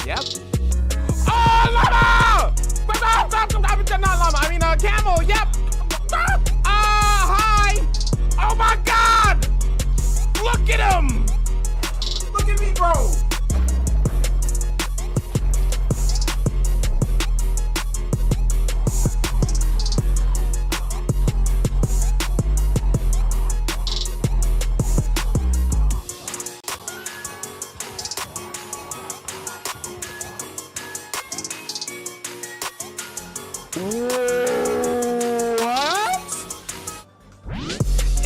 Yep. Oh, llama! Not llama. I mean, camel. Yep. Hi. Oh my God! Look at him! Look at me, bro. What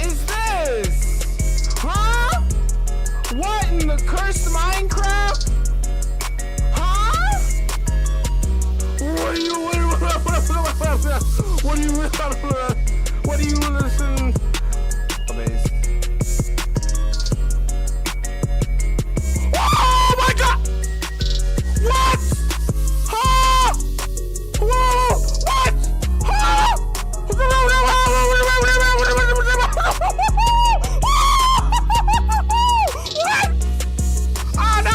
is this? Huh? What in the cursed Minecraft? Huh? What do you listen? Oh my God! What? Huh? Whoa! What? Huh? What? Oh, no,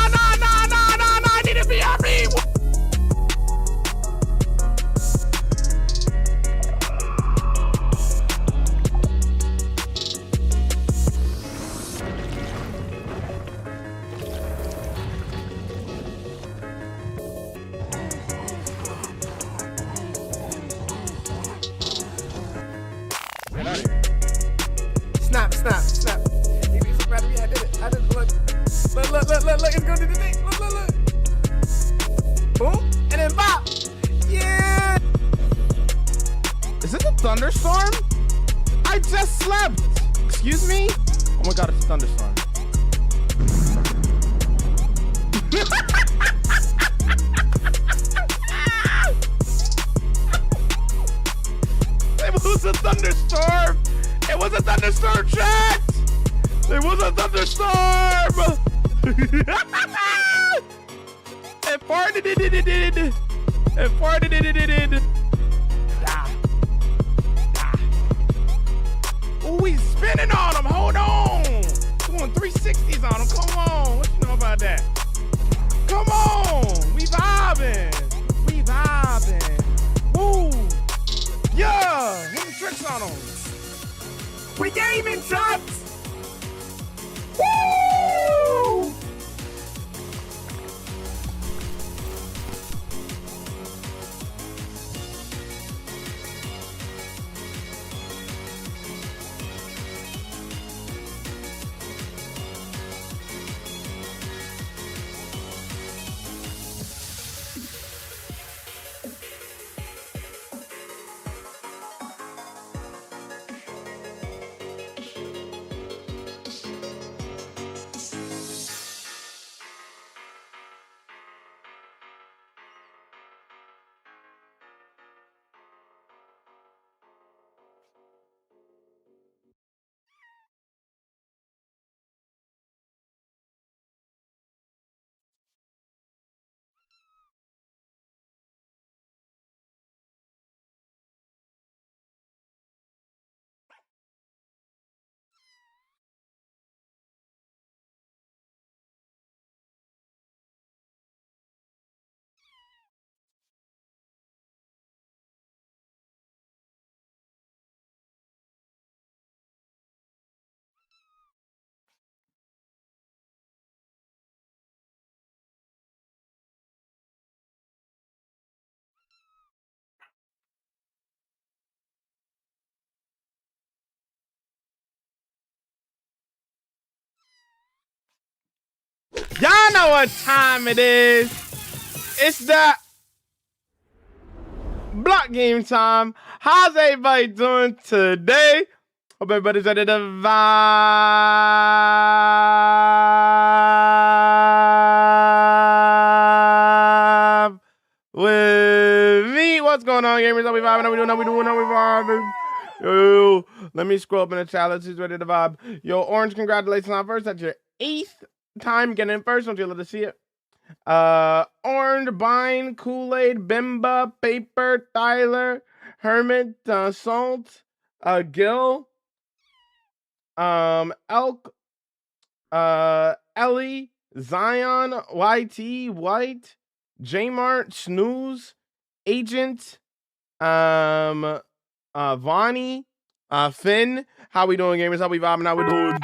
I need to be happy. Snap. You be so proud of me. I did it. Look. It's going to do the thing. Look. Boom. And then bop. Yeah. Is this a thunderstorm? I just slept. Excuse me? Oh my God, it's a thunderstorm. It was a thunderstorm. It was a thunderstorm, chat! It was a thunderstorm! It farted it. It farted it. Oh, he's spinning on him. Hold on. Doing 360s on him. Come on. What you know about that? Come on. We vibing. Woo. Yeah. Hitting tricks on him. We gaming, shots! Woo! Y'all know what time it is. It's the block game time. How's everybody doing today? Hope everybody's ready to vibe with me. What's going on, gamers? Are we vibing? Are we doing? Are we vibing? Yo, let me scroll up in the chat. Let's see who's ready to vibe. Yo, Orange, congratulations on first. That's your 8th time getting in first. Don't you love to see it? Orange, Bine, Kool-Aid, Bimba, Paper, Tyler, Hermit, Salt, Gil, Elk, Ellie, Zion, YT, White, J-Mart, Snooze, Agent, Vonnie, Finn. How we doing, gamers? How we vibing? How we doing?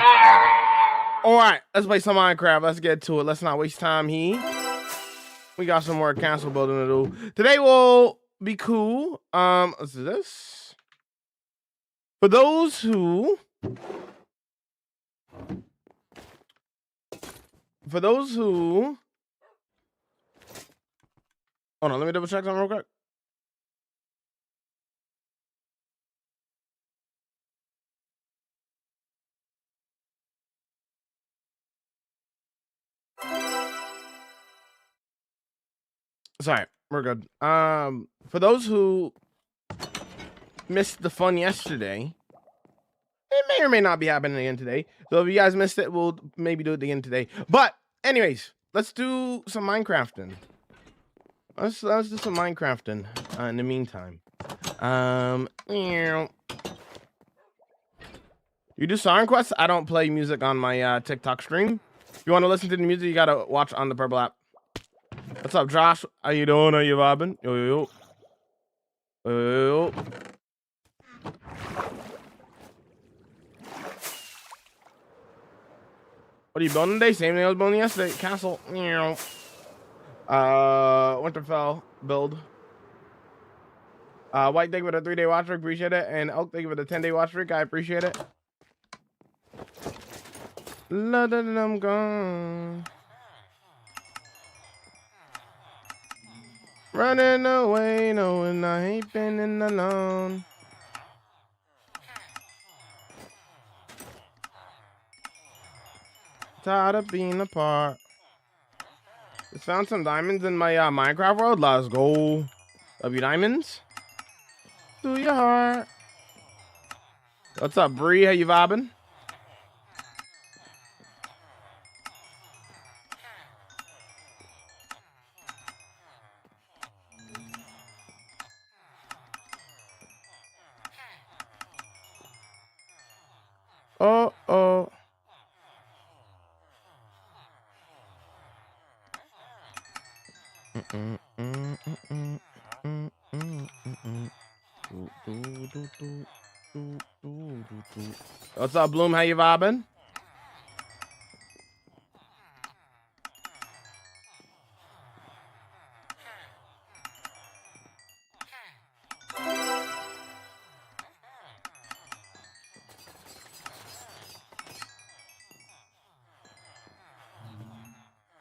All right, let's play some Minecraft. Let's get to it. Let's not waste time here. We got some more castle building to do. Today will be cool. What's this? For those who hold on, let me double check something real quick. Sorry, we're good. For those who missed the fun yesterday, it may or may not be happening again today. So if you guys missed it, we'll maybe do it again today. But anyways, let's do some Minecrafting. Let's do some Minecrafting in the meantime. You do song requests? I don't play music on my TikTok stream. If you want to listen to the music, you gotta watch on the Purple app. What's up, Josh? How you doing? Are you vibing? Yo, yo, yo. Yo, yo, yo. What are you building today? Same thing I was building yesterday. Castle. Winterfell build. White, thank you for the 3-day watch streak. Appreciate it. And Elk, thank you for the 10-day watch streak. I appreciate it. I'm gone. Running away, knowing I ain't been in alone. Tired of being apart. Just found some diamonds in my Minecraft world. Let's go. Love you, diamonds. To your heart. What's up, Bree? How you vibing? Oh. What's up, Bloom? How you vibing?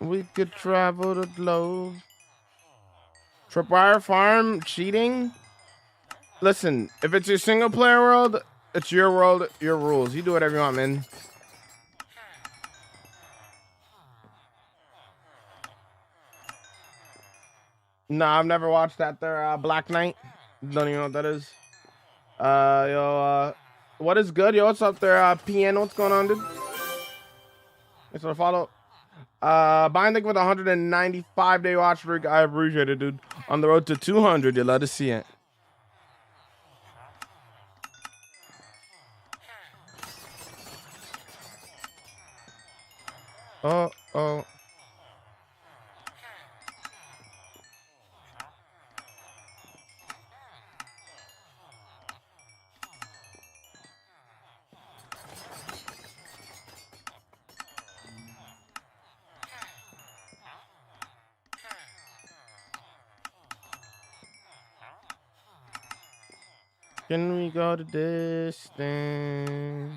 We could travel the globe. Tripwire farm cheating? Listen, if it's your single player world, it's your world, your rules. You do whatever you want, man. Nah, I've never watched that there, Black Knight. Don't even know what that is. What is good? Yo, what's up there, Piano? What's going on, dude? Thanks for the follow. Binding with 195-day watch streak. I appreciate it, dude. On the road to 200, you'll love to see it. Oh. Can we go the distance?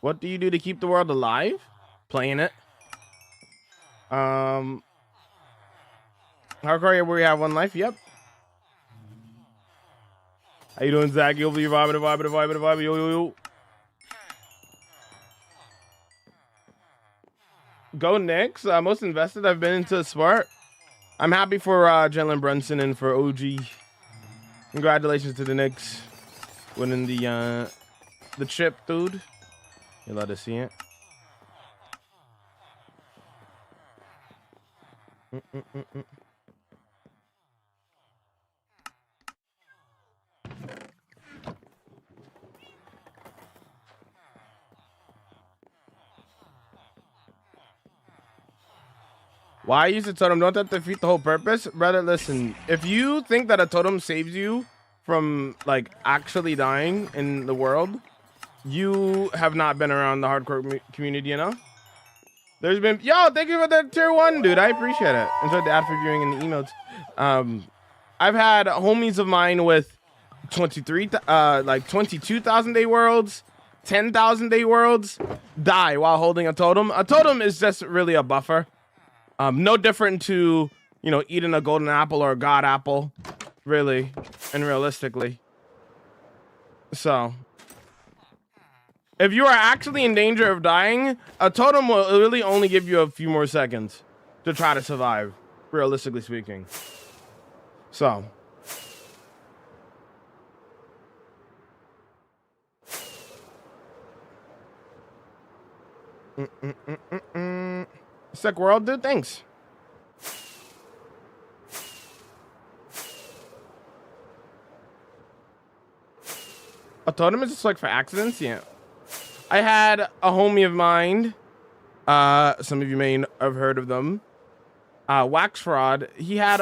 What do you do to keep the world alive? Playing it. Hardcore, we have one life. Yep. How you doing, Zach? You'll be vibing. Yo. Go Knicks. Most invested I've been into Smart. I'm happy for Jalen Brunson and for OG. Congratulations to the Knicks winning the chip, dude. You let us see it. Why use a totem? Don't that defeat the whole purpose? Brother, listen. If you think that a totem saves you from like actually dying in the world, you have not been around the hardcore community, you know? There's been thank you for the tier 1, dude. I appreciate it. Enjoyed the ad for viewing and the emotes. I've had homies of mine with 22,000 day worlds, 10,000 day worlds die while holding a totem. A totem is just really a buffer. No different to, you know, eating a golden apple or a god apple, really and realistically. So, if you are actually in danger of dying, a totem will really only give you a few more seconds to try to survive, realistically speaking. So, sick world, dude. Thanks. A totem is just like for accidents, yeah. I had a homie of mine. Some of you may have heard of them. Wax Fraud. He had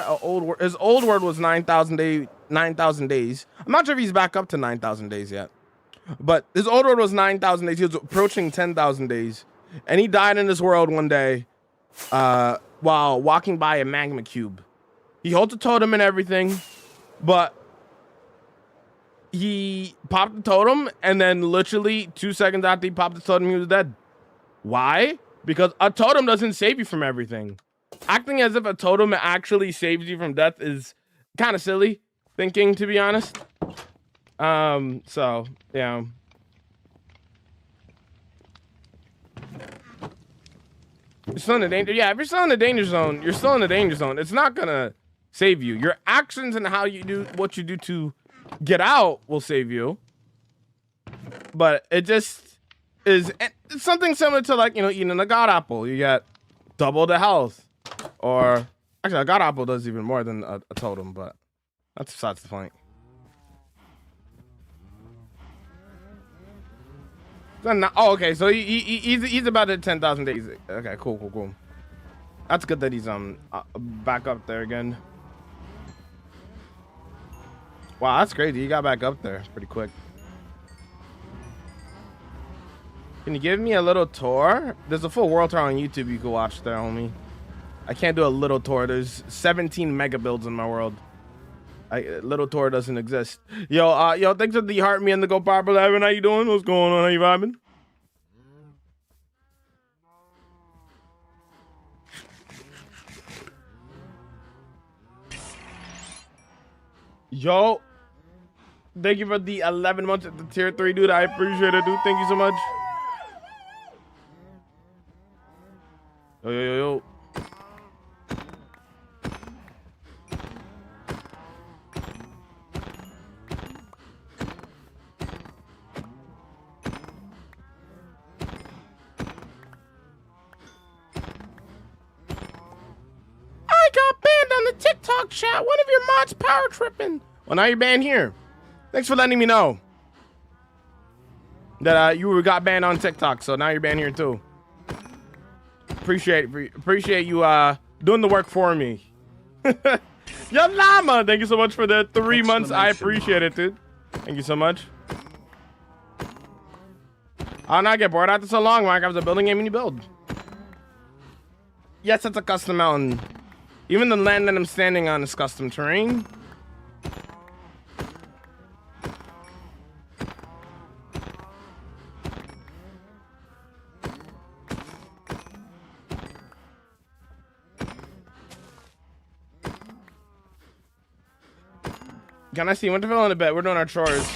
his old word was 9,000 days. I'm not sure if he's back up to 9,000 days yet, but his old word was 9,000 days. He was approaching 10,000 days, and he died in this world one day while walking by a magma cube. He holds a totem and everything, but he popped the totem, and then literally 2 seconds after he popped the totem, he was dead. Why? Because a totem doesn't save you from everything. Acting as if a totem actually saves you from death is kind of silly thinking, to be honest. So, yeah. You're still in the danger. Yeah, if you're still in the danger zone, you're still in the danger zone. It's not gonna save you. Your actions and how you do what you do to get out will save you. But it just is something similar to, like, you know, eating a god apple. You get double the health. Or actually, a god apple does even more than a totem, but that's besides the point. Oh, okay. So he's about at 10,000 days. Okay, cool. That's good that he's back up there again. Wow, that's crazy. He got back up there pretty quick. Can you give me a little tour? There's a full world tour on YouTube you can watch there, homie. I can't do a little tour. There's 17 mega builds in my world. Little tour doesn't exist. Yo, thanks for the heart me and the Go Pop 11. How you doing? What's going on? How you vibing? Yo, thank you for the 11 months at the tier 3, dude. I appreciate it, dude. Thank you so much. Yo. I got banned on the TikTok chat. One of your mods power tripping. Well, now you're banned here. Thanks for letting me know that you got banned on TikTok. So now you're banned here too. Appreciate you doing the work for me. Yo, Llama, thank you so much for the 3 months. I appreciate it, dude. Thank you so much. I'll not get bored after so long. Minecraft's a building game and you build. Yes, it's a custom mountain. Even the land that I'm standing on is custom terrain. Can I see Winterfell in a bit? We're doing our chores.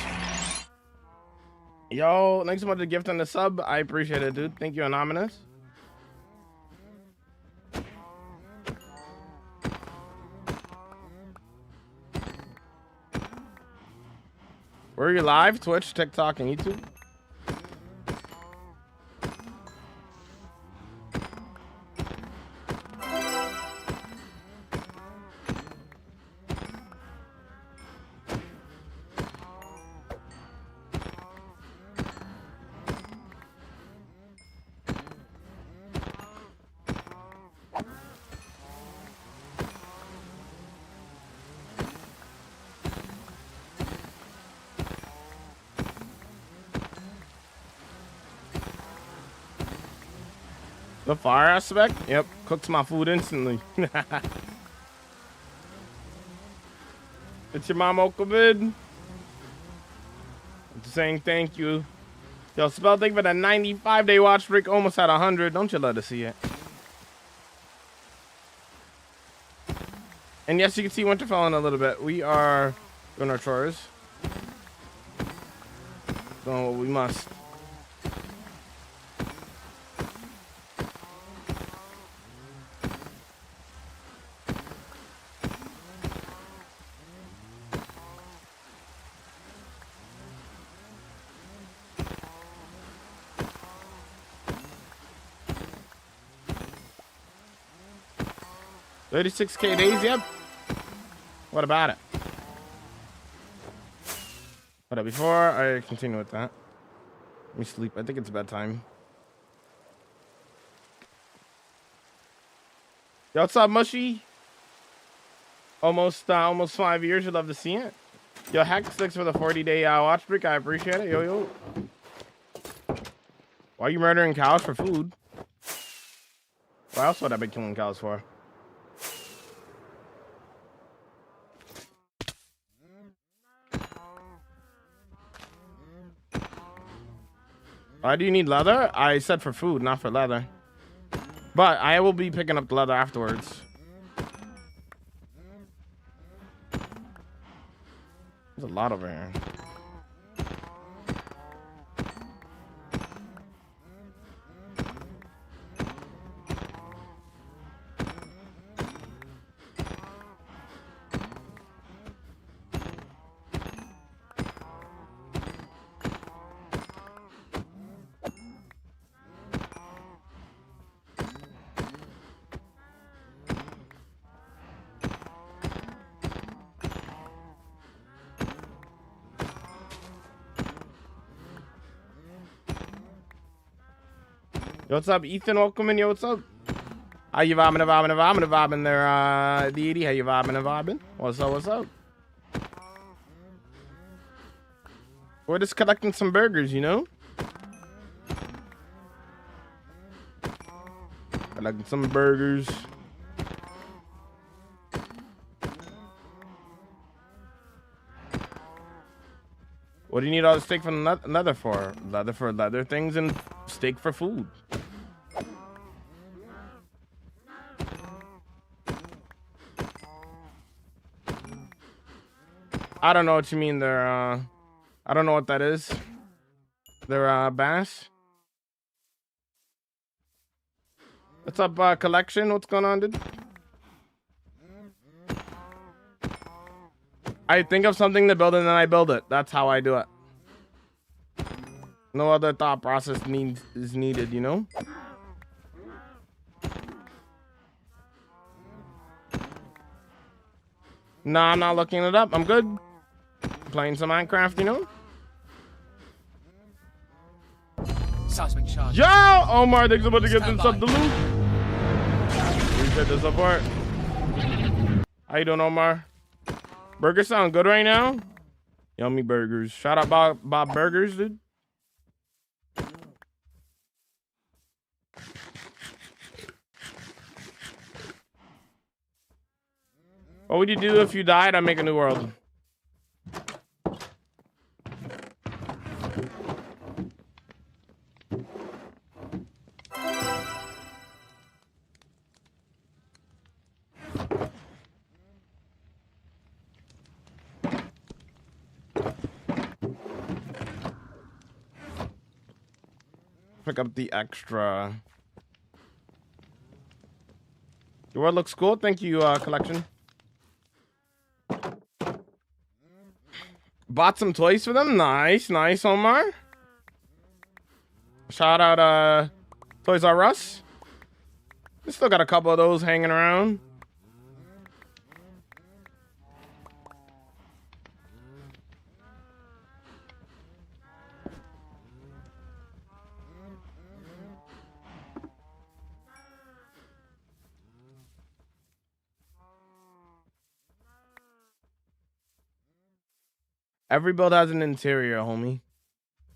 Yo, thanks so much for the gift on the sub. I appreciate it, dude. Thank you, Anonymous. Where are you live? Twitch, TikTok, and YouTube? The fire aspect? Yep, cooks my food instantly. It's your mom, Okavid. Saying thank you. Yo, Spell, thank you for that 95-day watch streak. Almost at 100. Don't you love to see it? And yes, you can see Winterfell in a little bit. We are doing our chores. Doing what we must. $36K days, yep. What about it? But before I continue with that, let me sleep. I think it's bedtime. Yo, what's up, Mushy? Almost 5 years. You'd love to see it. Yo, Hex, thanks for the 40-day watch streak. I appreciate it. Yo. Why are you murdering cows for food? What else would I be killing cows for? Why do you need leather? I said for food, not for leather. But I will be picking up the leather afterwards. There's a lot over here. Yo, what's up, Ethan? Welcome in. Yo, what's up? How you vibing there, Deity? How you vibing? What's up? We're just collecting some burgers, you know? Collecting some burgers. What do you need all the steak for leather for? Leather for leather things and steak for food. I don't know what you mean there. I don't know what that is. They're bass. What's up, collection? What's going on, dude? I think of something to build and then I build it. That's how I do it. No other thought process is needed, you know? Nah, I'm not looking it up. I'm good. Playing some Minecraft, you know? Seismic charge. Yo! Omar, thanks so much to get this up the loot. Appreciate the support. How you doing, Omar? Burgers sound good right now? Yummy burgers. Shout out Bob Burgers, dude. What would you do if you died? I'd make a new world. Pick up the extra. Your world looks cool. Thank you, collection. Bought some toys for them. Nice, Omar. Shout out Toys R Us. We still got a couple of those hanging around. Every build has an interior, homie.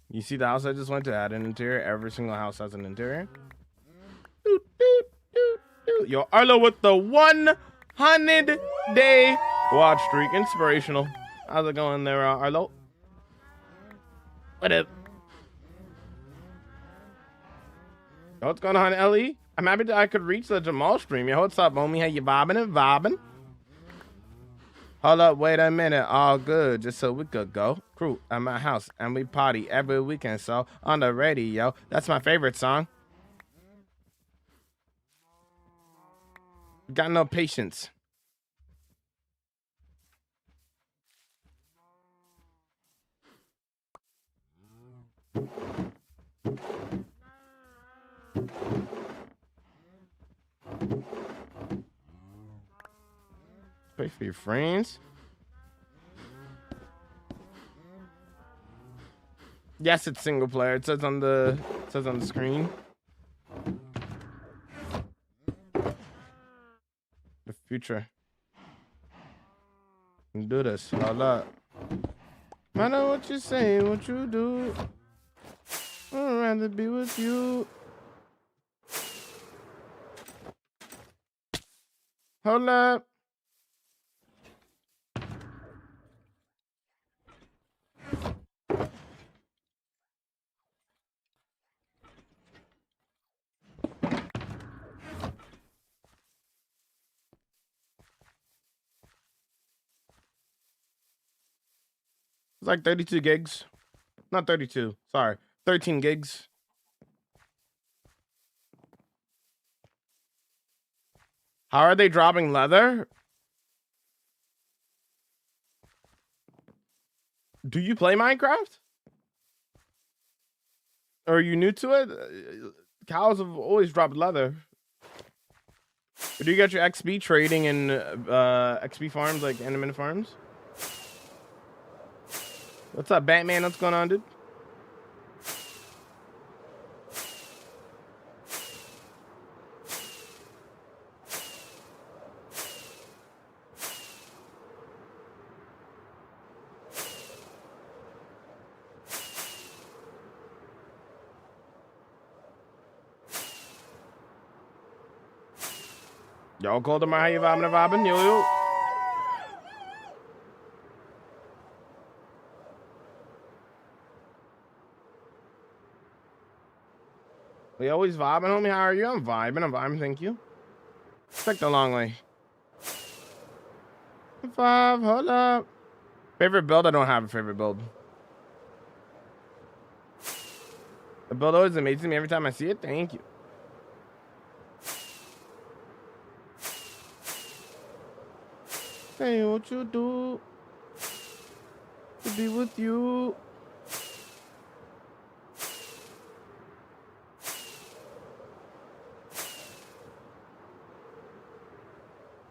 You see the house I just went to had an interior. Every single house has an interior. Doot, doot, doot, doot. Yo, Arlo with the 100-day watch streak. Inspirational. How's it going there, Arlo? What up? Yo, what's going on, Ellie? I'm happy that I could reach the Jamal stream. Yo, what's up, homie? How you vibing and vibing? Hold up, wait a minute. All good, just so we could go. Crew at my house, and we party every weekend. So on the radio, that's my favorite song. Got no patience. Pray for your friends. Yes, it's single player. It says on the screen. The future. We can do this. Hold up. Matter what you say, what you do. I'd rather be with you. Hold up. It's like 32 gigs. Not 32. Sorry. 13 gigs. How are they dropping leather? Do you play Minecraft? Or are you new to it? Cows have always dropped leather. Or do you get your XP trading in XP farms like Enderman farms? What's up, Batman? What's going on, dude? Yo, Goldemar, how you vibing? Yo. We always vibing, homie. How are you? I'm vibing, thank you. Take the long way. 5, hold up. Favorite build? I don't have a favorite build. The build always amazes me every time I see it. Thank you. Say what you do to be with you.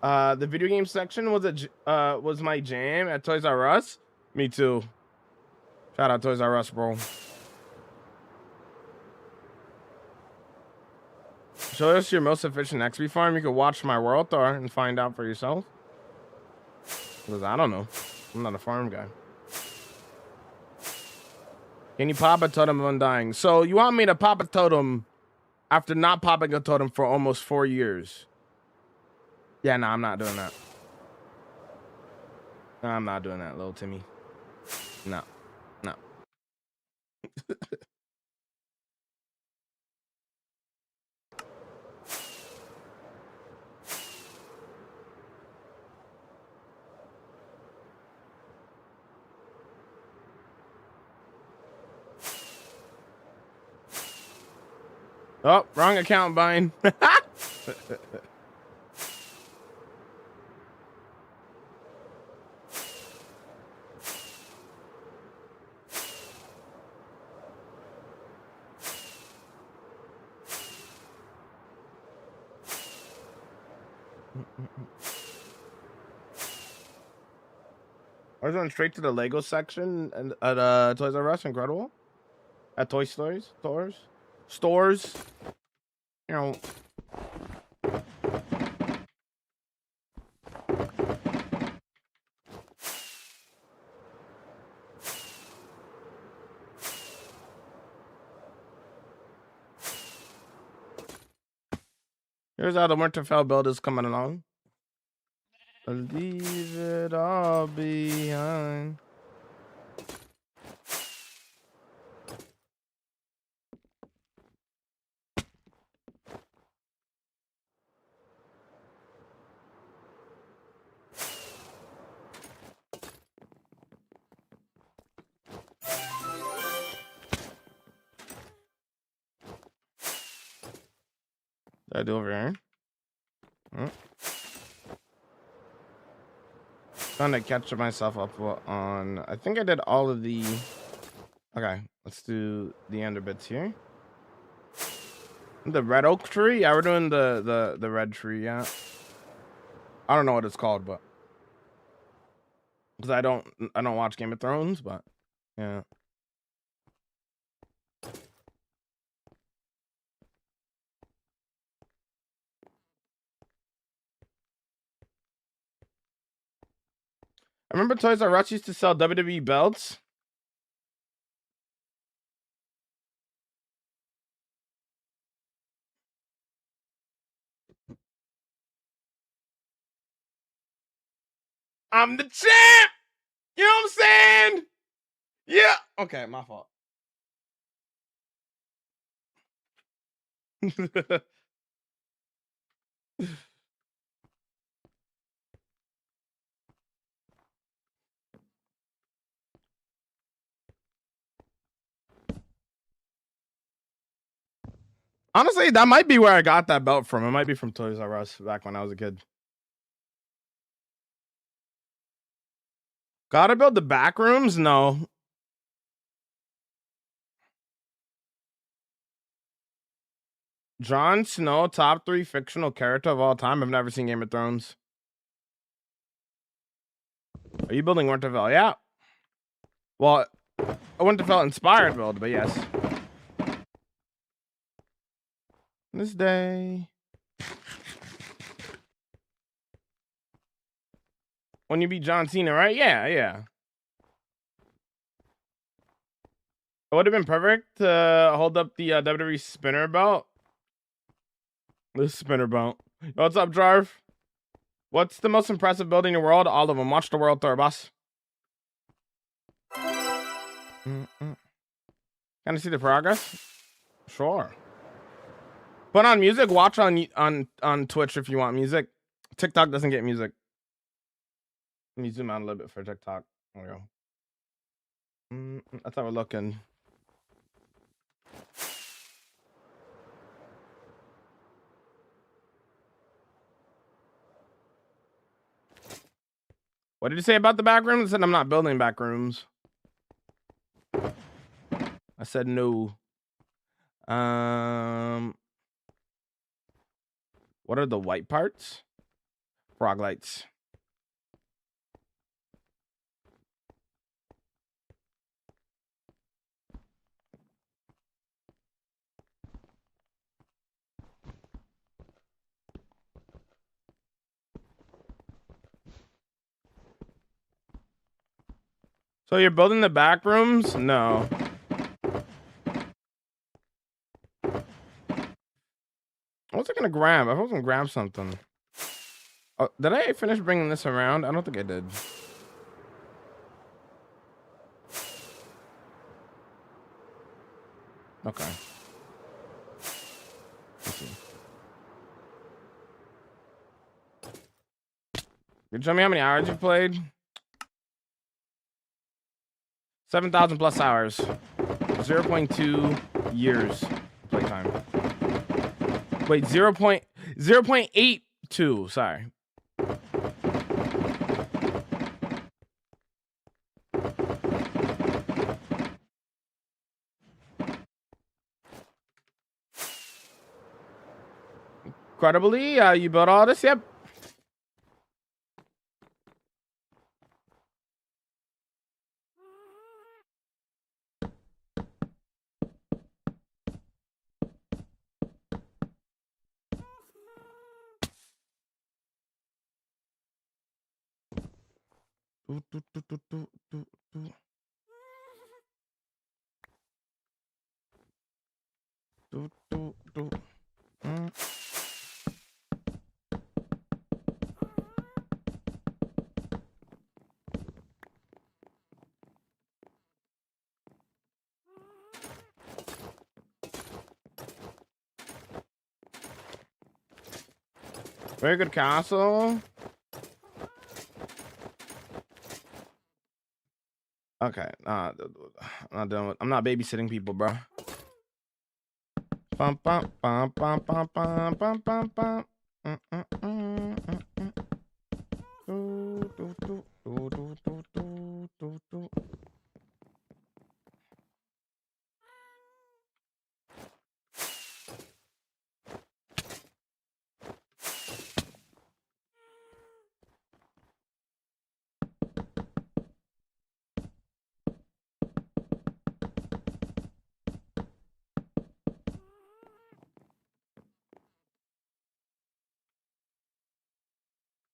The video game section was my jam at Toys R Us. Me too. Shout out Toys R Us, bro. Show us your most efficient XP farm. You can watch my World Tour and find out for yourself. Because I don't know. I'm not a farm guy. Can you pop a totem of undying? So you want me to pop a totem after not popping a totem for almost 4 years? Yeah, no, I'm not doing that. No, I'm not doing that, little Timmy. No. Oh, wrong account, Vine. I was going straight to the Lego section and at Toys R Us. Incredible. At Toy Stories stores. You know. Here's how the Winterfell build is coming along. Leave it all behind. What I do over here? Trying to catch myself up on. I think I did all of the. Okay, let's do the ender bits here. The red oak tree. Yeah, we're doing the red tree. Yeah. I don't know what it's called, but because I don't watch Game of Thrones, but yeah. I remember Toys R Us used to sell WWE belts. I'm the champ. You know what I'm saying? Yeah. Okay, my fault. Honestly, that might be where I got that belt from. It might be from Toys R Us back when I was a kid. Gotta build the back rooms? No. Jon Snow, top 3 fictional character of all time. I've never seen Game of Thrones. Are you building Winterfell? Yeah. Well, a Winterfell inspired build, but yes. This day. When you beat John Cena, right? Yeah, yeah. It would have been perfect to hold up the WWE spinner belt. This spinner belt. What's up, Jarv? What's the most impressive building in the world? All of them. Watch the world tour, boss. Can I see the progress? Sure. Put on music. Watch on Twitch if you want music. TikTok doesn't get music. Let me zoom out a little bit for TikTok. There we go. That's how we're looking. What did you say about the back rooms? I said I'm not building back rooms. I said no. What are the white parts? Frog lights. So you're building the back rooms? No. What was I gonna grab? I was gonna grab something. Oh, did I finish bringing this around? I don't think I did. Okay. Let's see. Can you show me how many hours you've played? 7,000 plus hours. 0.2 years playtime. Wait, 0.82. Sorry. Incredibly, you built all this? Yep. Very good castle. Okay. I'm not done with. I'm not babysitting people, bro. Bum bum bum bum bum bum bum bum bum. Do, do, do, do, do, do, do, do, do.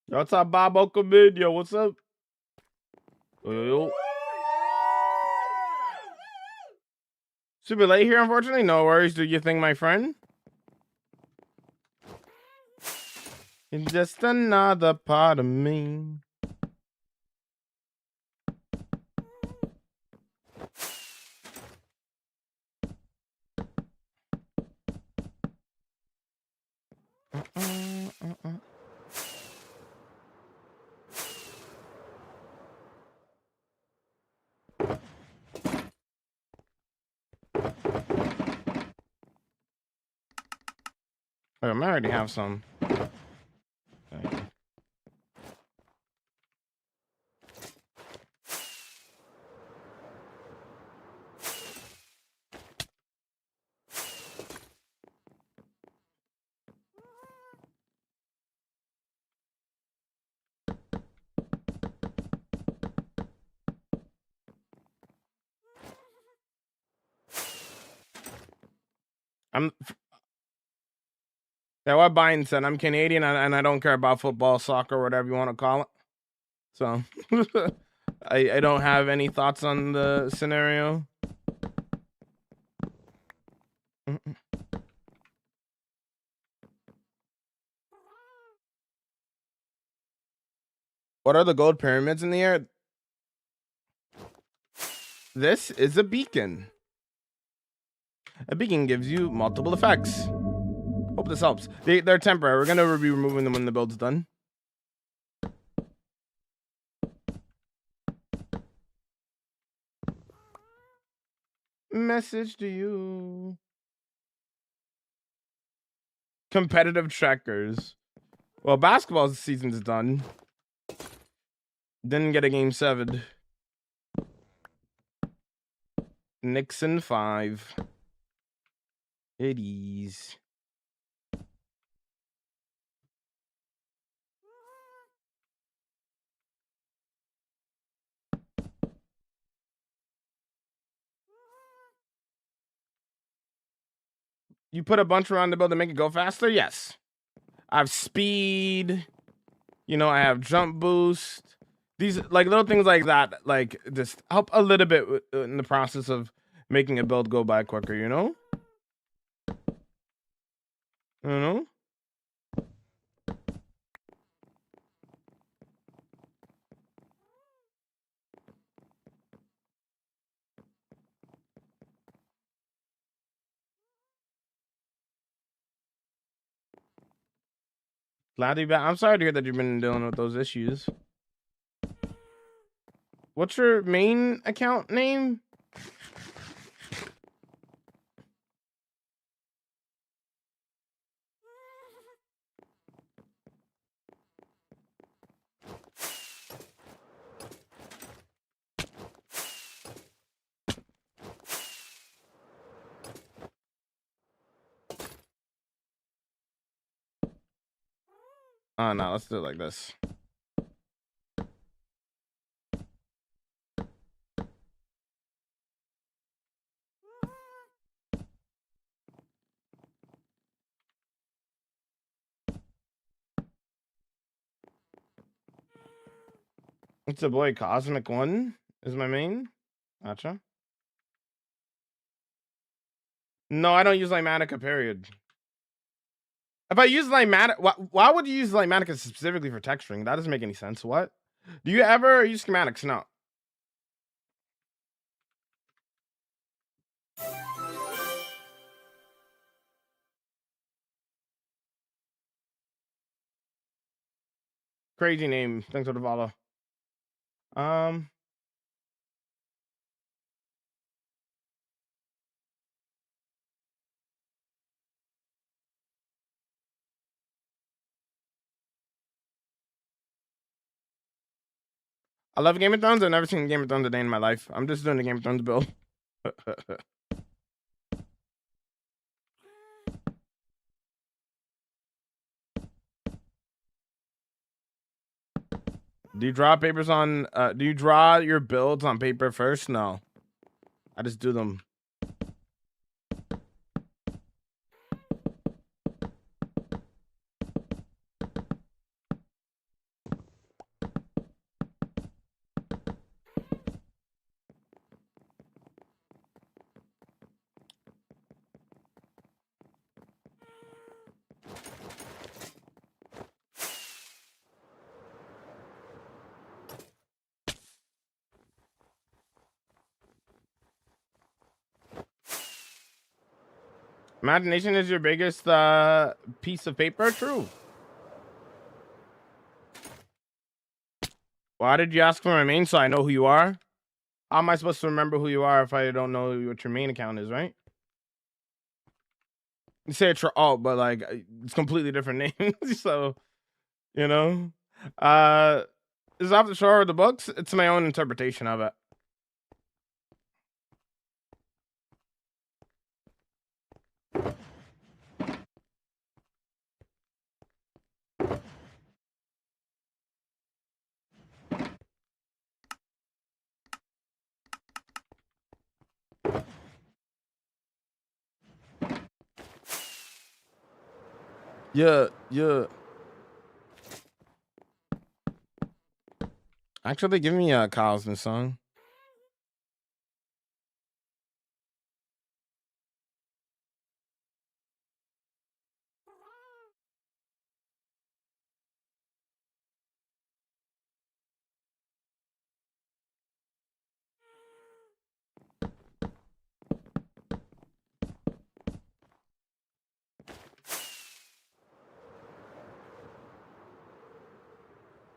Yo, what's up, Bob Okamid? Yo, what's up? Yo, yo, yo. Super late here, unfortunately. No worries. Do you think, my friend? It's just another part of me. I already have some. Yeah, what Biden said. I'm Canadian and I don't care about football, soccer, whatever you want to call it. So I don't have any thoughts on the scenario. What are the gold pyramids in the air? This is a beacon. A beacon gives you multiple effects. Hope this helps. They're temporary. We're gonna be removing them when the build's done. Message to you. Competitive trackers. Well, basketball season's done. Didn't get a game 7. Nixon 5. It is. You put a bunch around the build to make it go faster? Yes. I have speed. You know, I have jump boost. These like little things like that, like just help a little bit in the process of making a build go by quicker. You know. You know. Glad to be back. I'm sorry to hear that you've been dealing with those issues. What's your main account name? Oh no, let's do it like this. It's a boy. Cosmic One is my main. Gotcha. No, I don't use Lymatica, period. If I use Lymatica, why would you use Lymatica specifically for texturing? That doesn't make any sense. What? Do you ever use schematics? No. Crazy name. Thanks for the follow. I love Game of Thrones. I've never seen Game of Thrones a day in my life. I'm just doing the Game of Thrones build. Do you draw papers on? Do you draw your builds on paper first? No, I just do them. Imagination is your biggest piece of paper. True. Why did you ask for my main so I know who you are? How am I supposed to remember who you are if I don't know what your main account is, right? You say it's your alt, but like it's completely different names. So, you know, is it off the shore of the books? It's my own interpretation of it. Yeah. Actually, give me Kyle's new song.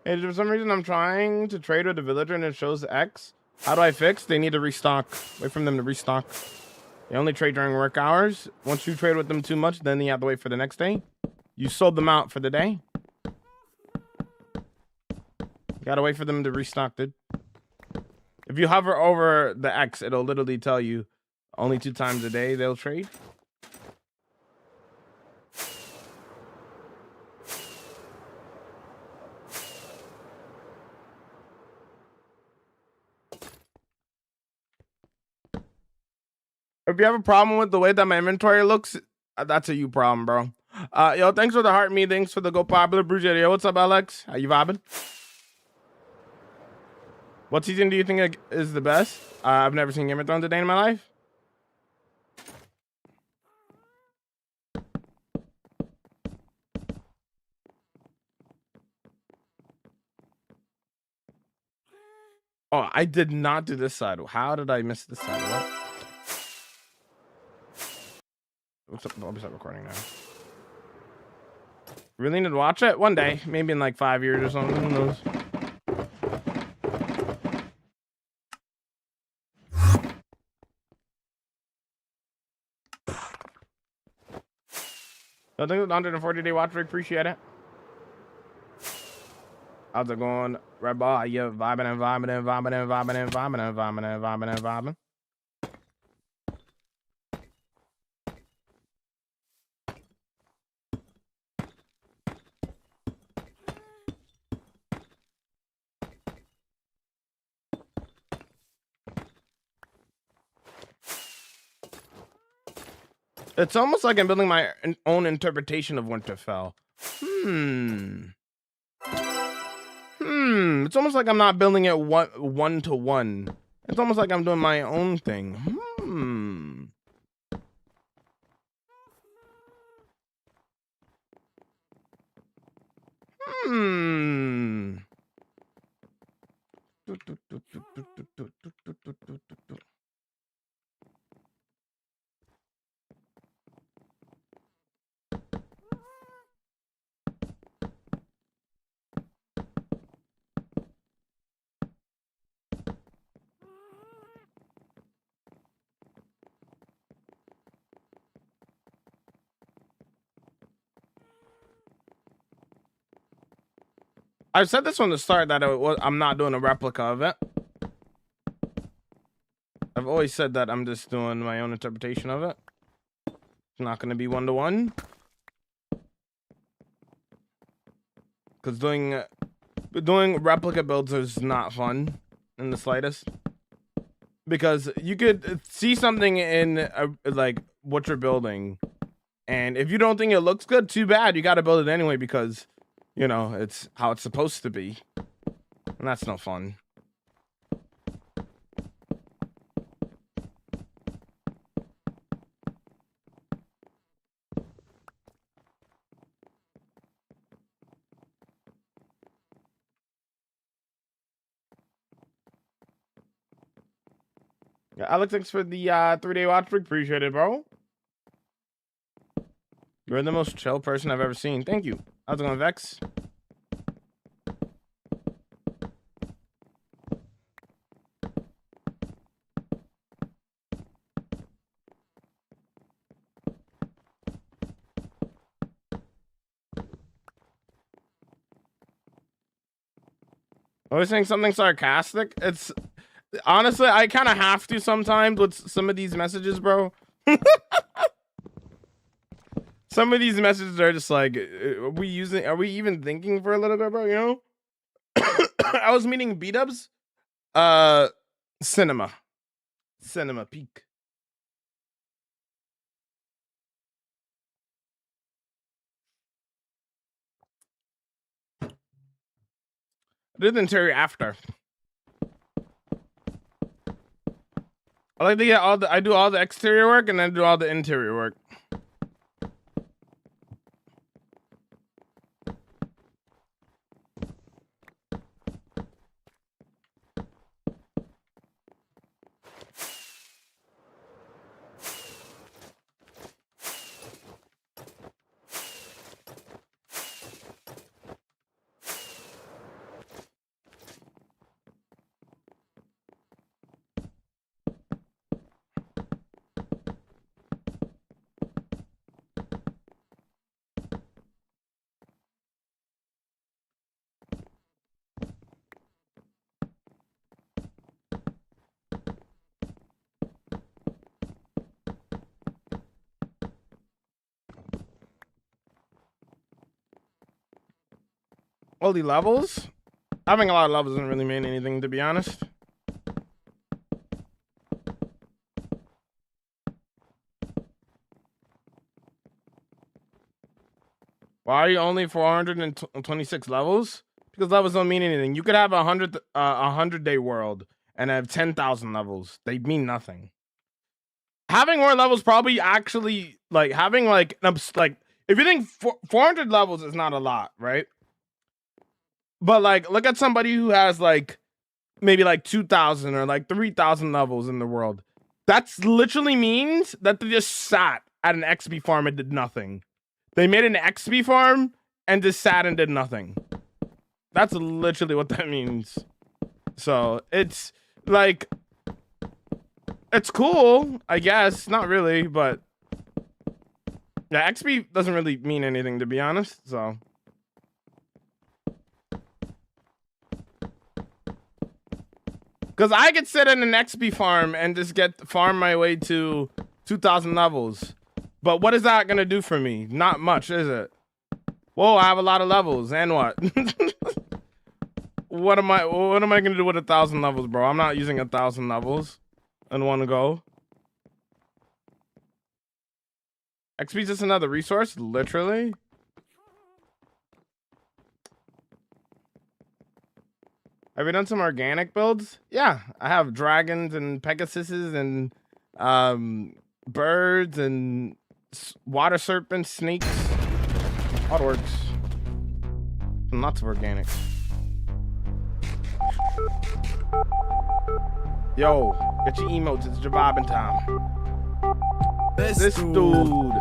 Hey, for some reason I'm trying to trade with a villager and it shows X. How do I fix? They need to restock. Wait for them to restock. They only trade during work hours. Once you trade with them too much, then you have to wait for the next day. You sold them out for the day. You gotta wait for them to restock, dude. If you hover over the X, it'll literally tell you only 2 times a day they'll trade. If you have a problem with the way that my inventory looks, that's a you problem, bro. Yo, thanks for the heart me. Thanks for the go popular Brugia. Yo, what's up, Alex? How you vibing? What season do you think is the best? I've never seen Game of Thrones a day in my life. Oh, I did not do this side. How did I miss this side? What? What's up? I'll start recording now. Really need to watch it one day, maybe in like 5 years or something. Who knows? I think it's 140-day watch. We appreciate it. How's it going, Red Ball? You vibing. It's almost like I'm building my own interpretation of Winterfell. It's almost like I'm not building it one to one. It's almost like I'm doing my own thing. I said this from the start that I'm not doing a replica of it. I've always said that I'm just doing my own interpretation of it. It's not going to be 1-to-1. Because doing replica builds is not fun in the slightest. Because you could see something in like what you're building, and if you don't think it looks good, too bad. You got to build it anyway because, you know, it's how it's supposed to be, and that's no fun. Yeah, Alex, thanks for the 3-day watch streak. Appreciate it, bro. You're the most chill person I've ever seen. Thank you. How's it going, Vex? Always saying something sarcastic. It's honestly, I kind of have to sometimes with some of these messages, bro. Some of these messages are just like, are we even thinking for a little bit, bro? You know? I was meeting B-dubs. Cinema peak. I did the interior after. I like to get I do all the exterior work and then do all the interior work. All the levels? Having a lot of levels doesn't really mean anything, to be honest. Why are you only 426 levels? Because levels don't mean anything. You could have a 100-day world and have 10,000 levels. They mean nothing. Having more levels probably actually like having like if you think 400 levels is not a lot, right? But like, look at somebody who has like maybe like 2,000 or like 3,000 levels in the world. That's literally means that they just sat at an XP farm and did nothing. They made an XP farm and just sat and did nothing. That's literally what that means. So it's like, it's cool, I guess. Not really, but yeah, XP doesn't really mean anything, to be honest. So. Because I could sit in an XP farm and just farm my way to 2,000 levels. But what is that going to do for me? Not much, is it? Whoa, I have a lot of levels. And what? What am I going to do with 1,000 levels, bro? I'm not using 1,000 levels in one go. XP is just another resource, literally. Have you done some organic builds? Yeah, I have dragons and pegasuses and birds and water serpents, snakes. All it works. And lots of organic. Yo, get your emotes. It's Javabbing time. This dude.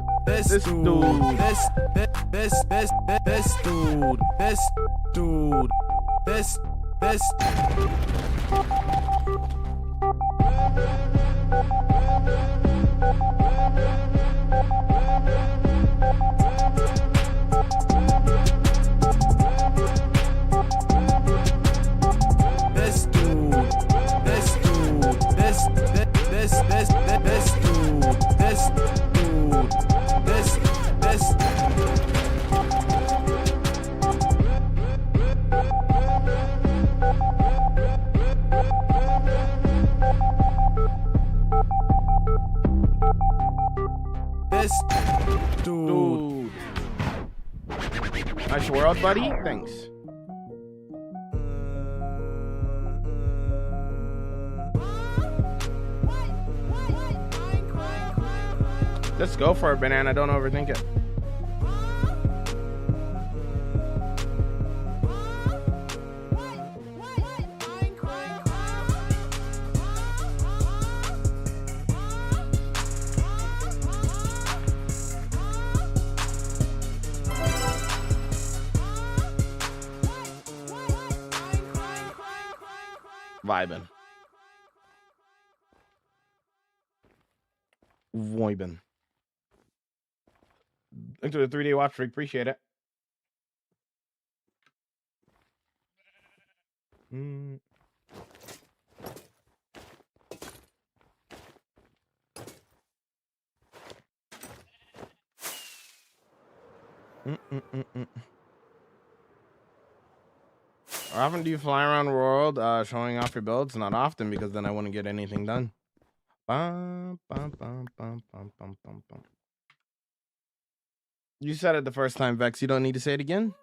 Nice world, buddy. Thanks. Let's go for it, banana. Don't overthink it. Vibin'. Vibin'. Into the 3-day watch streak. Appreciate it. How often do you fly around the world showing off your builds? Not often, because then I wouldn't get anything done. Bum, bum, bum, bum, bum, bum, bum, bum. You said it the first time, Vex. You don't need to say it again?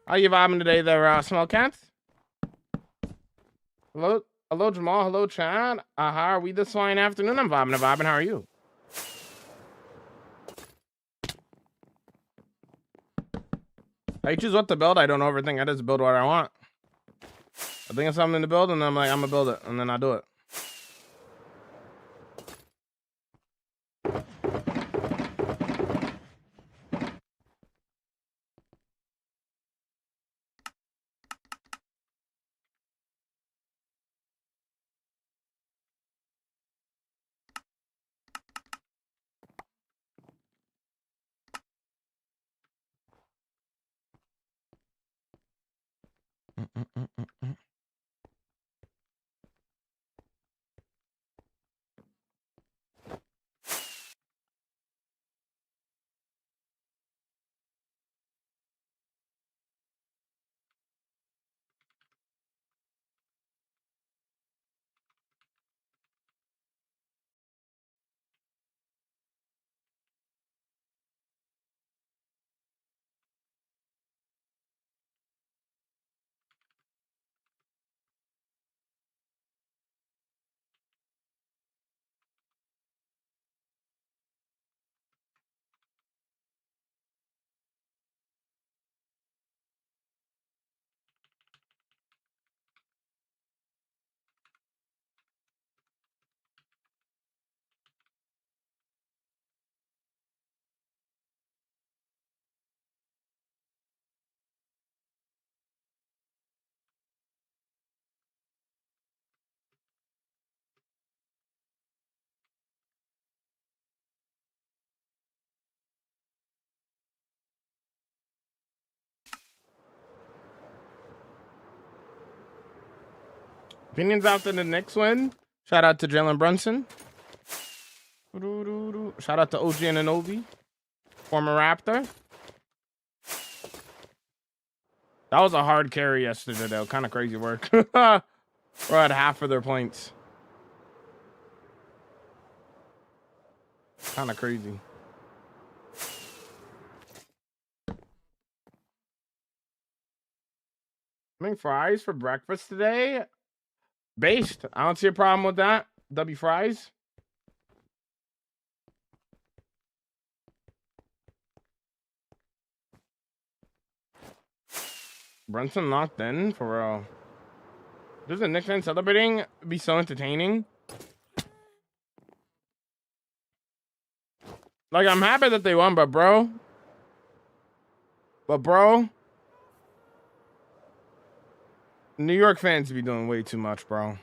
How you vibing today there, small cats? Hello, Jamal. Hello, Chad. How are we this fine afternoon? I'm vibing. How are you? I choose what to build. I don't overthink. I just build what I want. I think of something to build, and then I'm like, I'm gonna build it, and then I do it. Opinions after the Knicks win. Shout out to Jalen Brunson. Shout out to OG Anunoby, former Raptor. That was a hard carry yesterday, though. Kind of crazy work. We're at half of their points. Kind of crazy. Having fries for breakfast today. Based. I don't see a problem with that. W fries. Brunson locked in for real. Doesn't Knicks fan celebrating be so entertaining? Like, I'm happy that they won, but bro, New York fans be doing way too much, bro.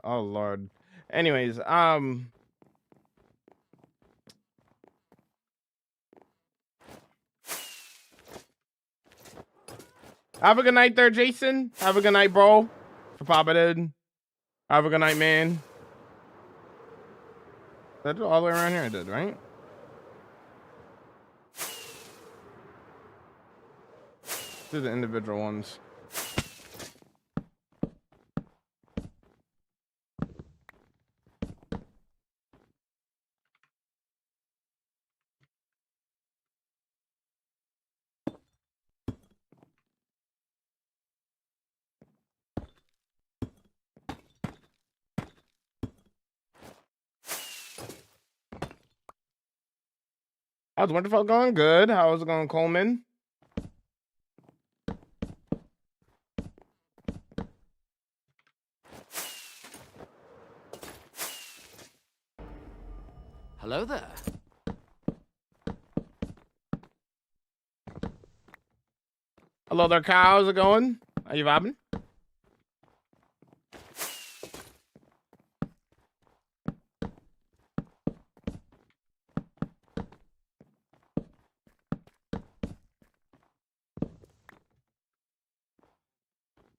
Oh Lord. Anyways, have a good night there, Jason. Have a good night, bro. For Papa did. Have a good night, man. Did I do all the way around here? I did, right? Do the individual ones. How's Winterfell going? Good. How's it going, Coleman? Hello there. Hello there, Kyle. How's it going? Are you vibing?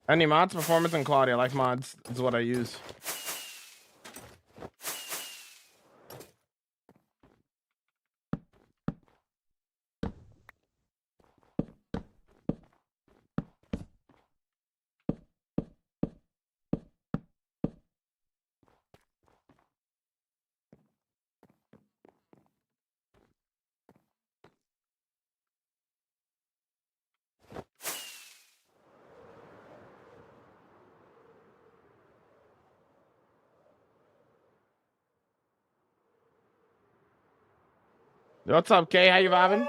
Any mods? Performance and quality. I like mods. Is what I use. What's up, Kay? How you vibing? I'm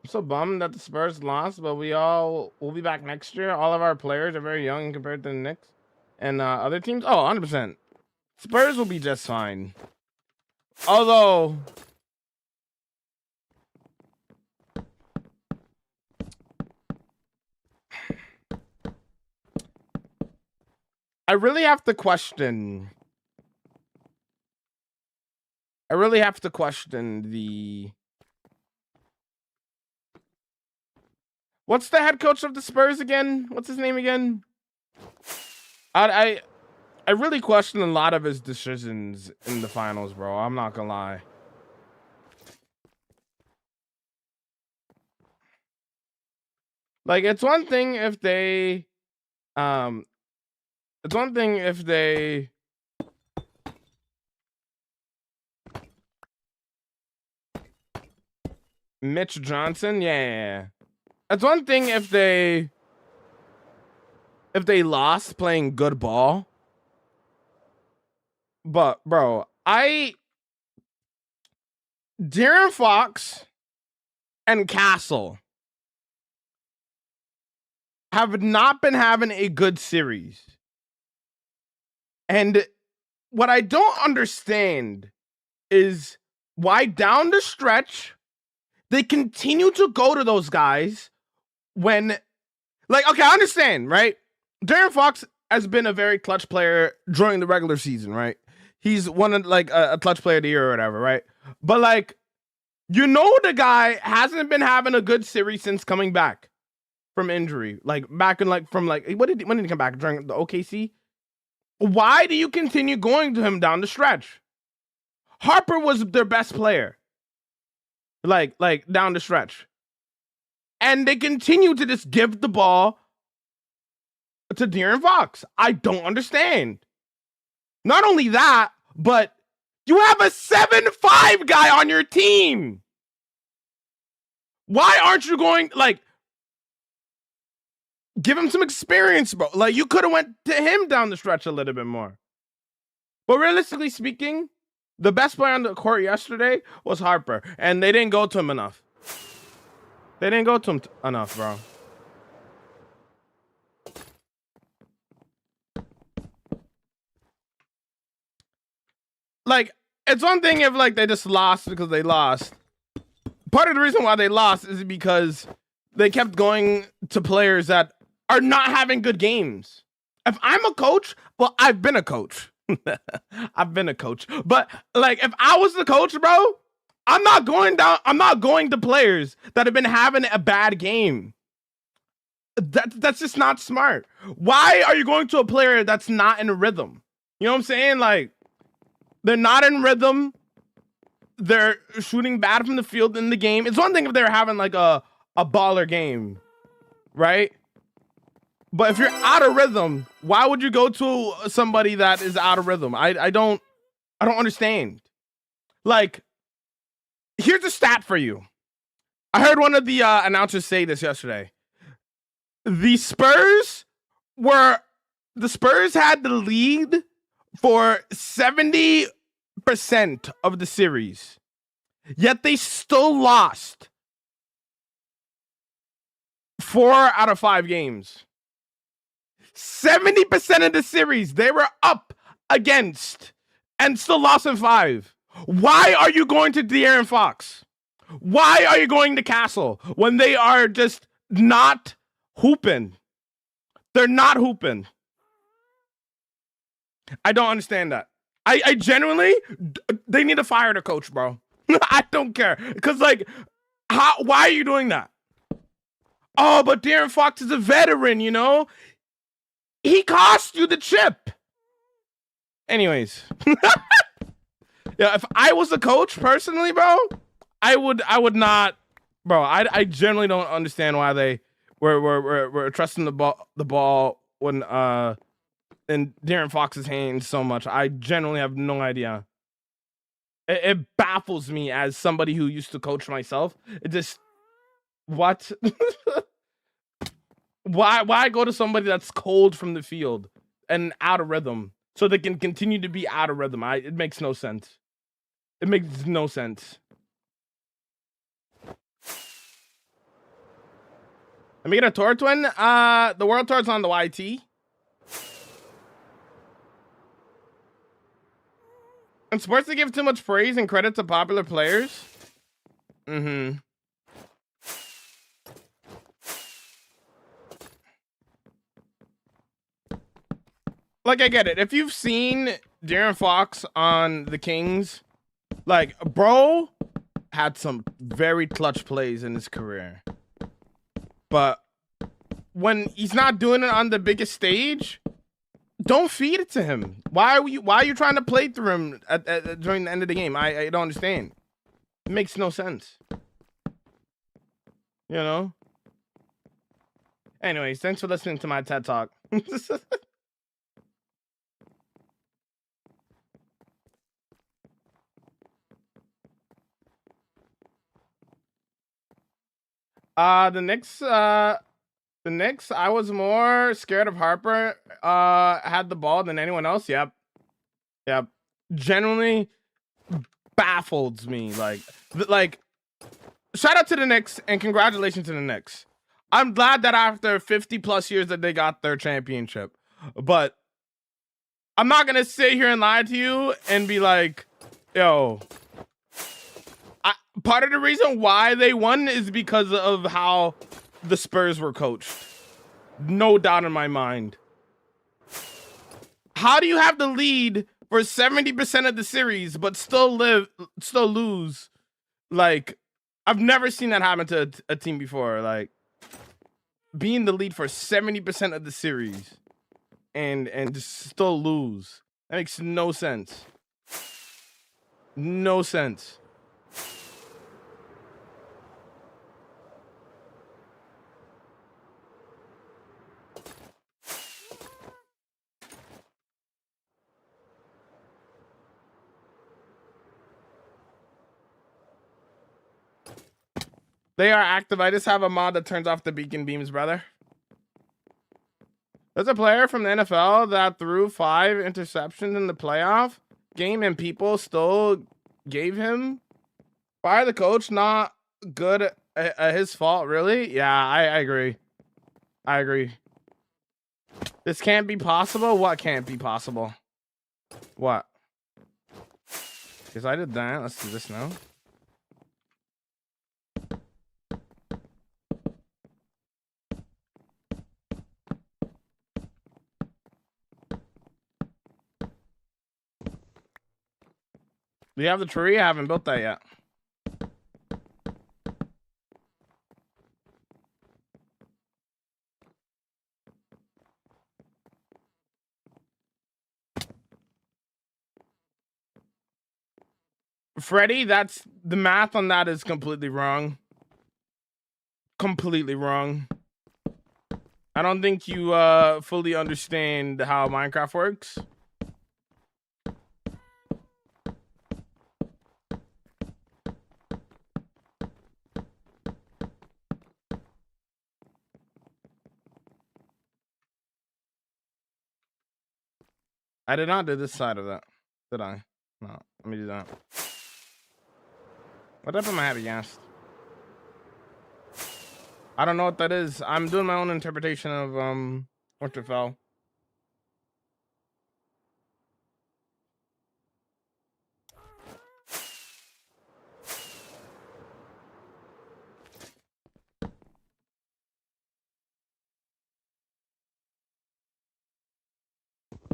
so bummed that the Spurs lost, but we'll be back next year. All of our players are very young compared to the Knicks and other teams. Oh, 100%. Spurs will be just fine. Although I really have to question the what's the head coach of the Spurs again? What's his name again? I really question a lot of his decisions in the finals, bro. I'm not gonna lie. Like, it's one thing if they Mitch Johnson, yeah. It's one thing if they lost playing good ball. But bro, De'Aaron Fox and Castle have not been having a good series. And what I don't understand is why down the stretch they continue to go to those guys when, like, okay, I understand, right? De'Aaron Fox has been a very clutch player during the regular season, right? He's one of like a clutch player of the year or whatever, right? But like, you know, the guy hasn't been having a good series since coming back from injury. Like back in like from like when did he come back? During the OKC? Why do you continue going to him down the stretch? Harper was their best player. Like down the stretch. And they continue to just give the ball to De'Aaron Fox. I don't understand. Not only that, but you have a 7'5" guy on your team. Why aren't you going, like, give him some experience, bro? Like, you could have went to him down the stretch a little bit more. But realistically speaking, the best player on the court yesterday was Harper, and they didn't go to him enough. They didn't go to him enough, bro. Like, it's one thing if, like, they just lost because they lost. Part of the reason why they lost is because they kept going to players that are not having good games. If I'm a coach, well, I've been a coach. I've been a coach. But, like, if I was the coach, bro, I'm not going to players that have been having a bad game. That's just not smart. Why are you going to a player that's not in rhythm? You know what I'm saying? Like, they're not in rhythm. They're shooting bad from the field in the game. It's one thing if they're having like a baller game, right? But if you're out of rhythm, why would you go to somebody that is out of rhythm? I don't understand. Like, here's a stat for you. I heard one of the announcers say this yesterday. The Spurs had the lead for 70% of the series, yet they still lost 4 out of 5 games. 70% of the series they were up against and still lost in 5. Why are you going to De'Aaron Fox? Why are you going to Castle when they are just not hooping? They're not hooping. I don't understand that. I genuinely, they need to fire the coach, bro. I don't care. Because, like, why are you doing that? Oh, but De'Aaron Fox is a veteran, you know? He cost you the chip. Anyways. Yeah, if I was the coach personally, bro, I would not, bro. I generally don't understand why they were trusting the ball when in De'Aaron Fox's hands so much. I generally have no idea. It baffles me as somebody who used to coach myself. It just what? Why go to somebody that's cold from the field and out of rhythm so they can continue to be out of rhythm? It makes no sense. It makes no sense. Let me get a tour twin. The world tour's on the YT. And sports to give too much praise and credit to popular players. Mm-hmm. Like, I get it. If you've seen De'Aaron Fox on the Kings, like, bro had some very clutch plays in his career. But when he's not doing it on the biggest stage, don't feed it to him. Why are you trying to play through him during the end of the game? I don't understand. It makes no sense. You know? Anyways, thanks for listening to my TED Talk. The Knicks, I was more scared of Harper had the ball than anyone else. Yep. Genuinely baffles me. Like, shout out to the Knicks and congratulations to the Knicks. I'm glad that after 50 plus years that they got their championship. But I'm not gonna sit here and lie to you and be like, yo, part of the reason why they won is because of how the Spurs were coached. No doubt in my mind. How do you have the lead for 70% of the series but still lose? Like, I've never seen that happen to a team before. Like, being the lead for 70% of the series and just still lose. That makes no sense. No sense. They are active. I just have a mod that turns off the beacon beams, brother. There's a player from the NFL that threw 5 interceptions in the playoff game and people still gave him fire the coach. Not good at his fault, really? Yeah, I agree. I agree. This can't be possible? What can't be possible? What? Because I did that. Let's do this now. Do you have the tree? I haven't built that yet. Freddy, that's the math on that is completely wrong. Completely wrong. I don't think you fully understand how Minecraft works. I did not do this side of that, did I? No, let me do that. What happened to my happy ass? I don't know what that is. I'm doing my own interpretation of Winterfell.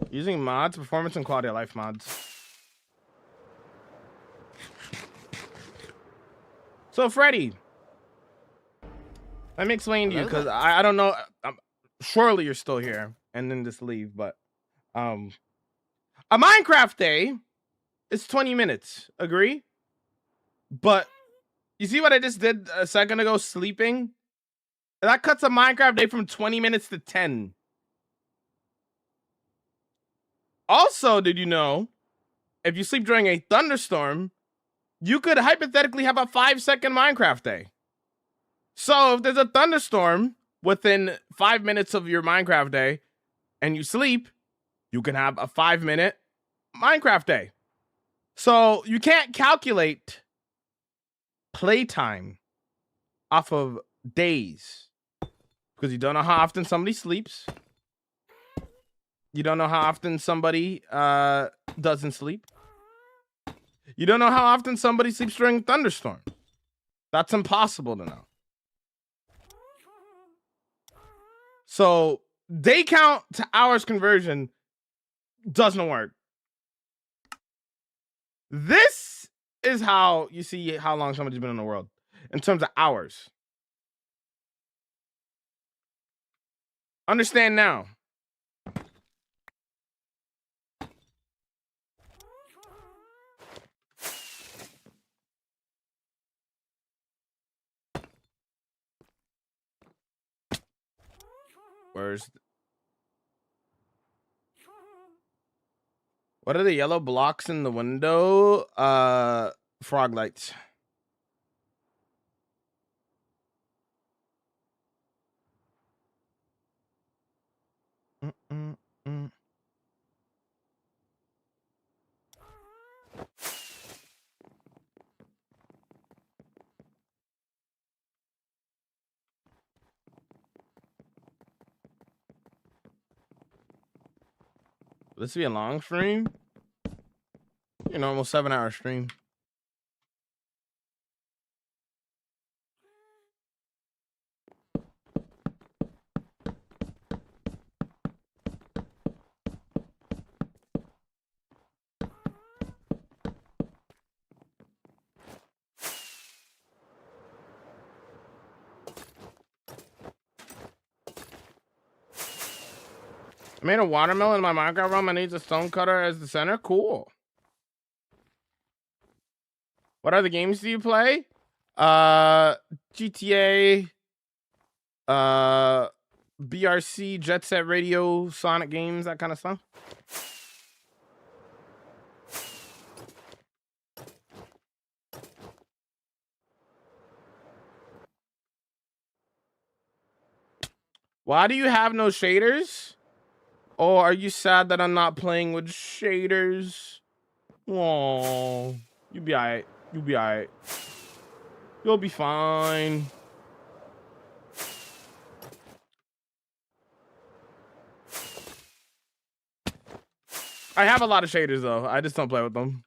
Using mods, performance and quality of life mods. So Freddy, let me explain to you because I don't know. Surely you're still here and then just leave, but a Minecraft day is 20 minutes. Agree? But you see what I just did a second ago? Sleeping. That cuts a Minecraft day from 20 minutes to 10. Also, did you know, if you sleep during a thunderstorm, you could hypothetically have a 5-second Minecraft day. So if there's a thunderstorm within 5 minutes of your Minecraft day and you sleep, you can have a 5-minute Minecraft day. So you can't calculate playtime off of days because you don't know how often somebody sleeps. You don't know how often somebody doesn't sleep. You don't know how often somebody sleeps during a thunderstorm. That's impossible to know. So day count to hours conversion doesn't work. This is how you see how long somebody's been in the world in terms of hours. Understand now. What are the yellow blocks in the window? Frog lights. Will this be a long stream? You know, almost 7-hour stream. I made a watermelon in my Minecraft realm. I need a stone cutter as the center. Cool. What other games do you play? GTA, BRC, Jet Set Radio, Sonic games, that kind of stuff. Why do you have no shaders? Or are you sad that I'm not playing with shaders? Oh, you'll be alright. You'll be alright. You'll be fine. I have a lot of shaders though. I just don't play with them.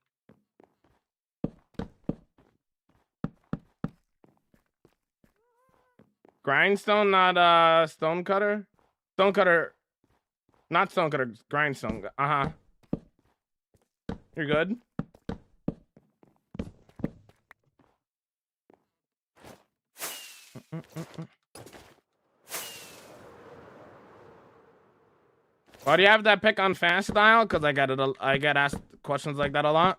Grindstone, not stone cutter. Stone cutter, not stone cutter. Grindstone. You're good. Why do you have that pick on fast style? Because I get asked questions like that a lot.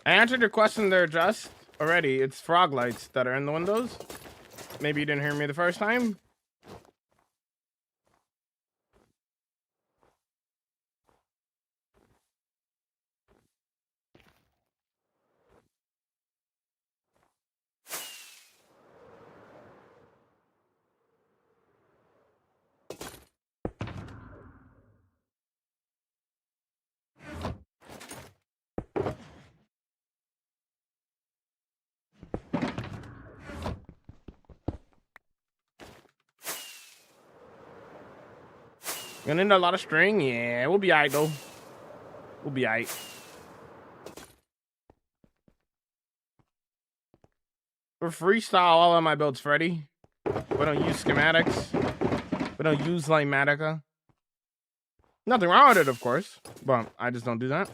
I answered your question there, Just, already. It's frog lights that are in the windows. Maybe you didn't hear me the first time. Gonna need a lot of string? Yeah, we'll be alright though. We'll be alright. For freestyle all of my builds, Freddy. We don't use schematics. We don't use Lighmatica. Nothing wrong with it, of course, but I just don't do that.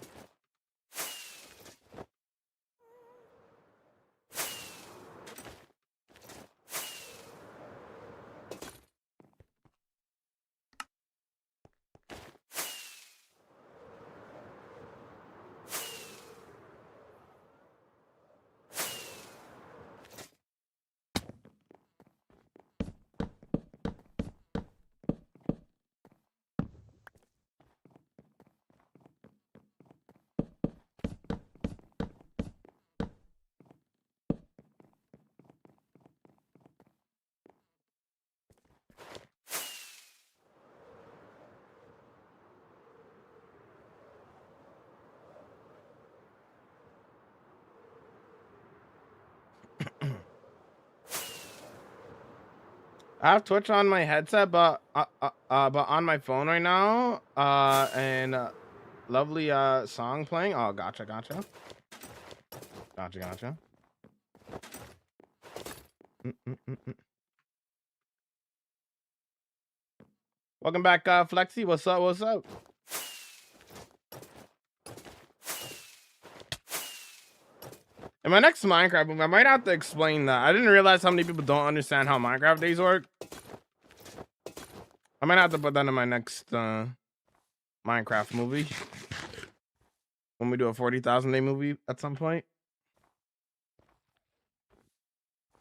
I have Twitch on my headset, but on my phone right now. And lovely song playing. Oh, gotcha. Welcome back, Flexi. What's up? In my next Minecraft movie, I might have to explain that. I didn't realize how many people don't understand how Minecraft days work. I might have to put that in my next Minecraft movie. When we do a 40,000 day movie at some point.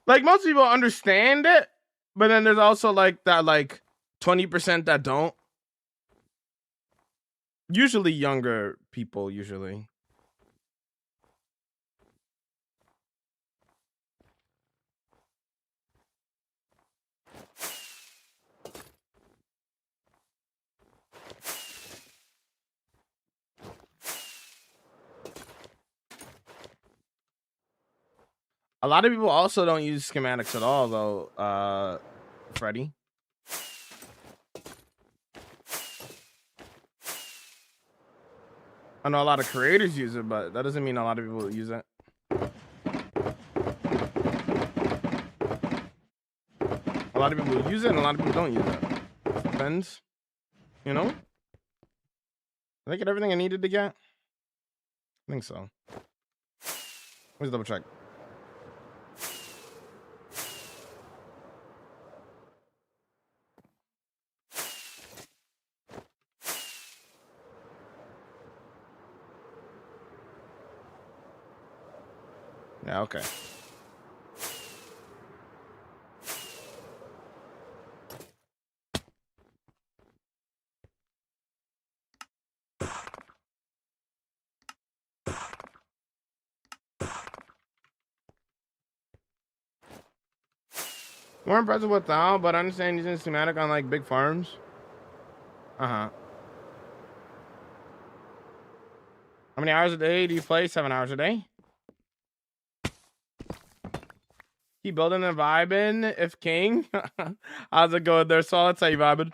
Like, most people understand it, but then there's also like that, like 20% that don't. Usually younger people, usually. A lot of people also don't use schematics at all, though, Freddy. I know a lot of creators use it, but that doesn't mean a lot of people use it. A lot of people use it, and a lot of people don't use it. Depends, you know? Did I get everything I needed to get? I think so. Let's double check. Yeah, okay. More impressive without, but I understand using schematic on like big farms. How many hours a day do you play? 7 hours a day. Keep building and vibing if king. How's it going there, Solid? How you vibing?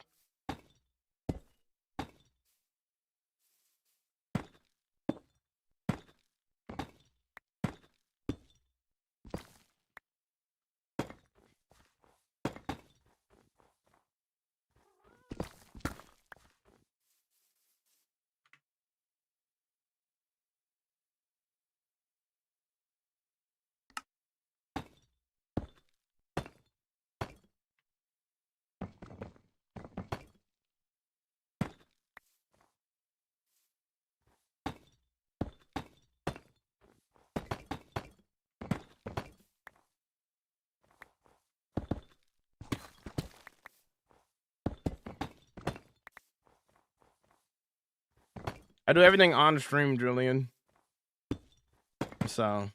I do everything on stream, Julian. So.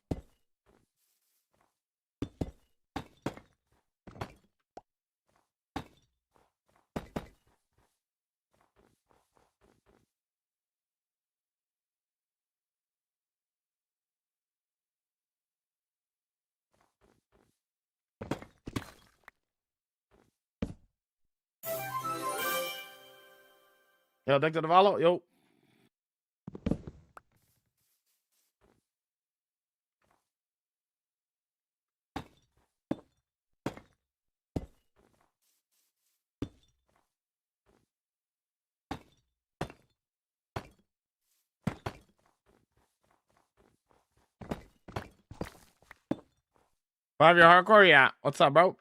Yo, deck to the follow. Yo. Five-year hardcore, yeah. What's up, bro?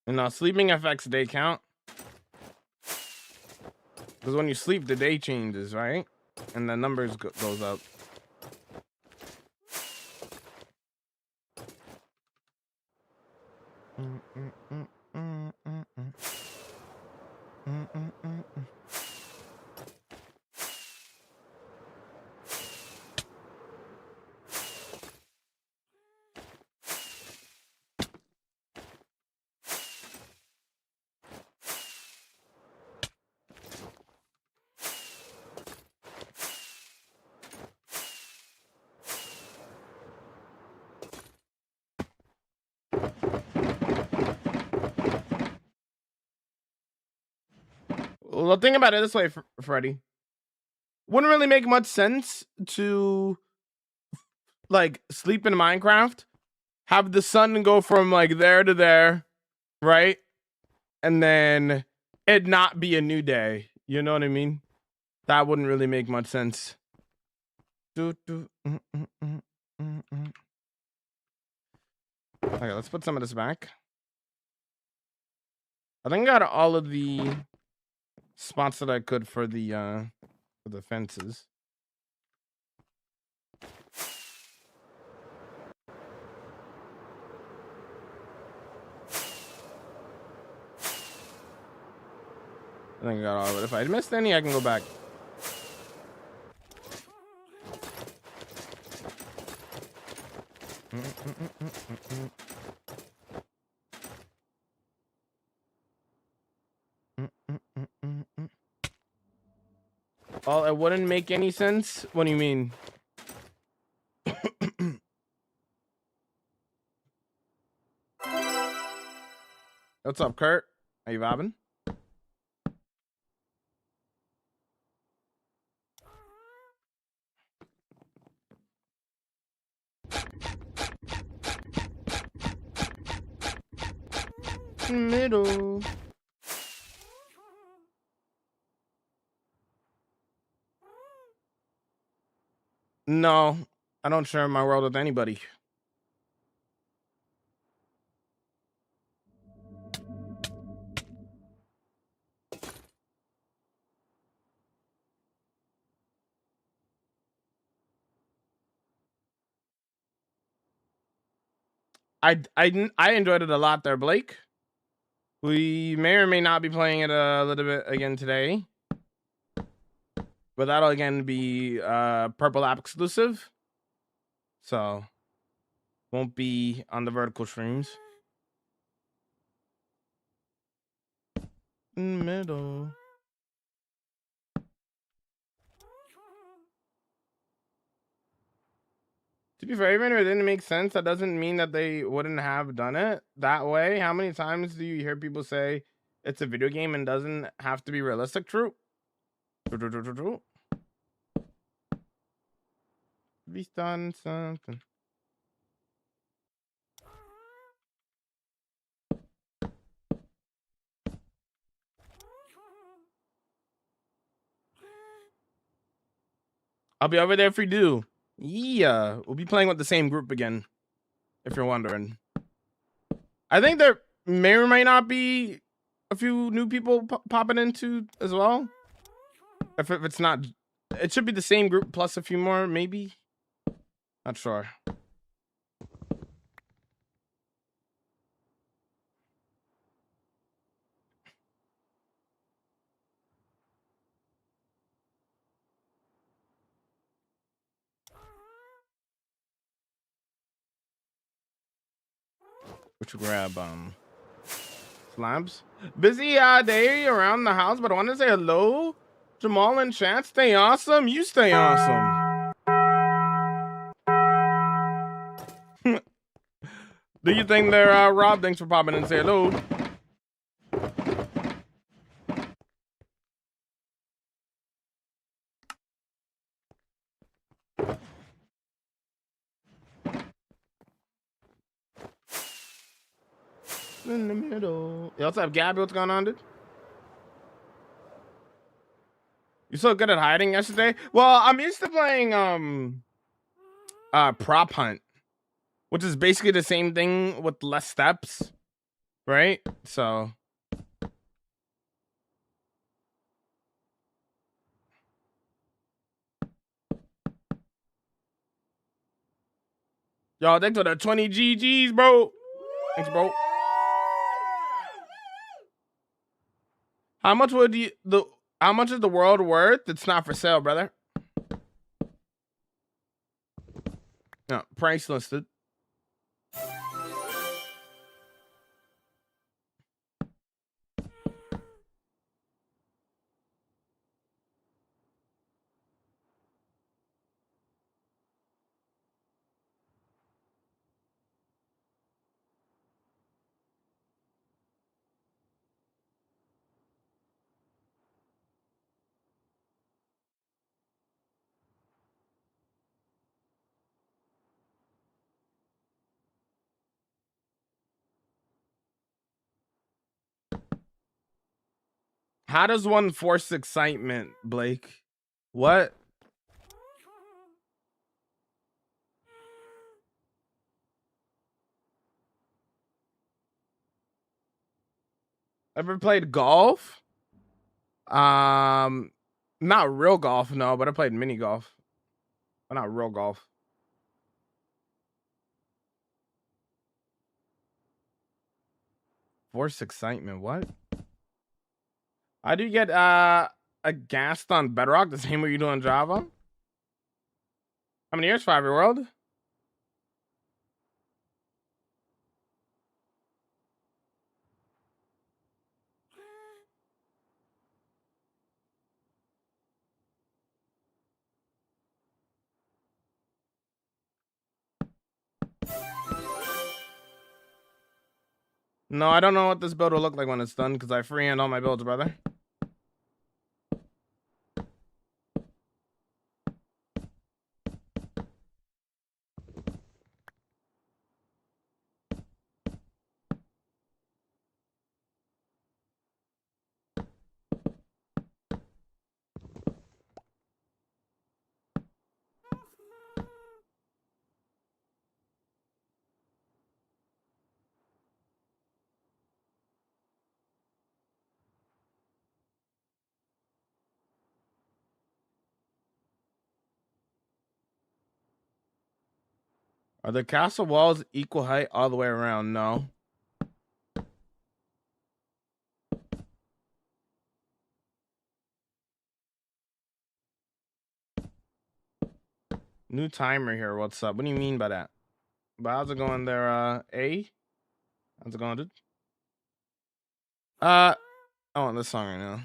And sleeping affects day count. Because when you sleep, the day changes, right? And the numbers goes up. Well, think about it this way, Freddy. Wouldn't really make much sense to like sleep in Minecraft, have the sun go from like there to there, right? And then it not be a new day. You know what I mean? That wouldn't really make much sense. Okay, let's put some of this back. I think I got all of the spots that I could for the fences. I think I got all of it. If I missed any, I can go back. Oh, it wouldn't make any sense? What do you mean? What's up, Kurt? Are you vibing? Middle. No, I don't share my world with anybody. I enjoyed it a lot there, Blake. We may or may not be playing it a little bit again today. But that'll again be Purple App exclusive. So won't be on the vertical streams. Middle. To be fair, even if it didn't make sense, that doesn't mean that they wouldn't have done it that way. How many times do you hear people say it's a video game and doesn't have to be realistic? True. True. Be done something. I'll be over there if we do. Yeah, we'll be playing with the same group again, if you're wondering. I think there may or may not be a few new people popping into as well. If it's not, it should be the same group plus a few more, maybe. Not sure. We should grab slabs. Busy day around the house, but I want to say hello. Jamal and Chance, stay awesome. You stay awesome. Do you think they're Rob? Thanks for popping in and say hello. In the middle. You also have Gabby. What's going on, dude? You're so good at hiding yesterday. Well, I'm used to playing prop hunt, which is basically the same thing with less steps, right? So y'all, thanks for the 20 GGs, bro. Thanks, bro. How much would how much is the world worth? It's not for sale, brother. No, price listed. How does one force excitement, Blake? What? Ever played golf? Not real golf, no, but I played mini golf. But not real golf. Force excitement, what? I do get a ghast on Bedrock, the same way you do on Java. How many years, 5-year world? No, I don't know what this build will look like when it's done because I freehand all my builds, brother. Are the castle walls equal height all the way around? No. New timer here. What's up? What do you mean by that? But how's it going there, A? How's it going, dude? I want this song right now.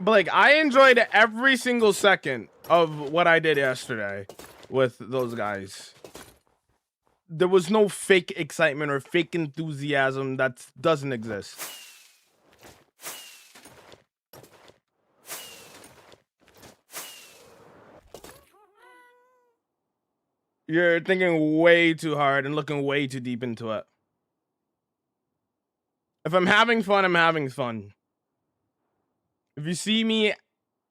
But like, I enjoyed every single second of what I did yesterday with those guys. There was no fake excitement or fake enthusiasm that doesn't exist. You're thinking way too hard and looking way too deep into it. If I'm having fun, I'm having fun. If you see me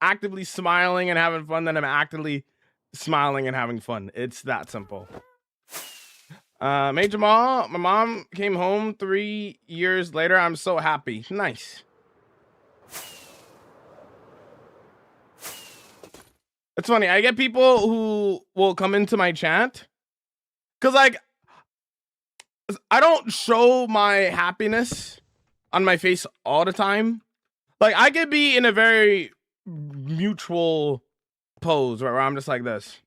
actively smiling and having fun, then I'm actively smiling and having fun. It's that simple. Hey Jamal, my mom came home 3 years later. I'm so happy. Nice. It's funny. I get people who will come into my chat because, like, I don't show my happiness on my face all the time. Like, I could be in a very mutual pose where I'm just like this.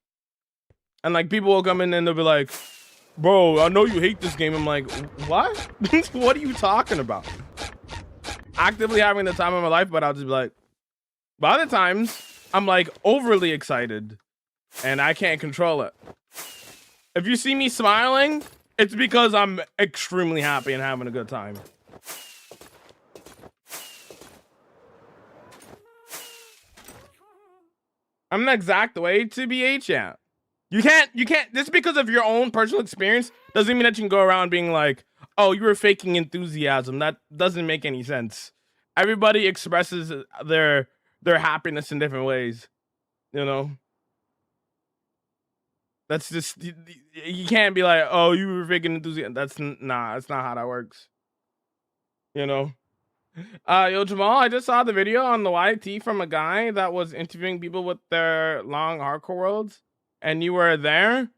And, like, people will come in and they'll be like, bro, I know you hate this game. I'm like, what? What are you talking about? Actively having the time of my life, but I'll just be like, by other times, I'm like overly excited and I can't control it. If you see me smiling, it's because I'm extremely happy and having a good time. I'm the exact way to be a champ. You can't, just because of your own personal experience doesn't mean that you can go around being like, oh, you were faking enthusiasm. That doesn't make any sense. Everybody expresses their happiness in different ways, you know? That's just, you can't be like, oh, you were faking enthusiasm. That's not how that works. You know? Yo, Jamal, I just saw the video on the YT from a guy that was interviewing people with their long hardcore worlds, and you were there.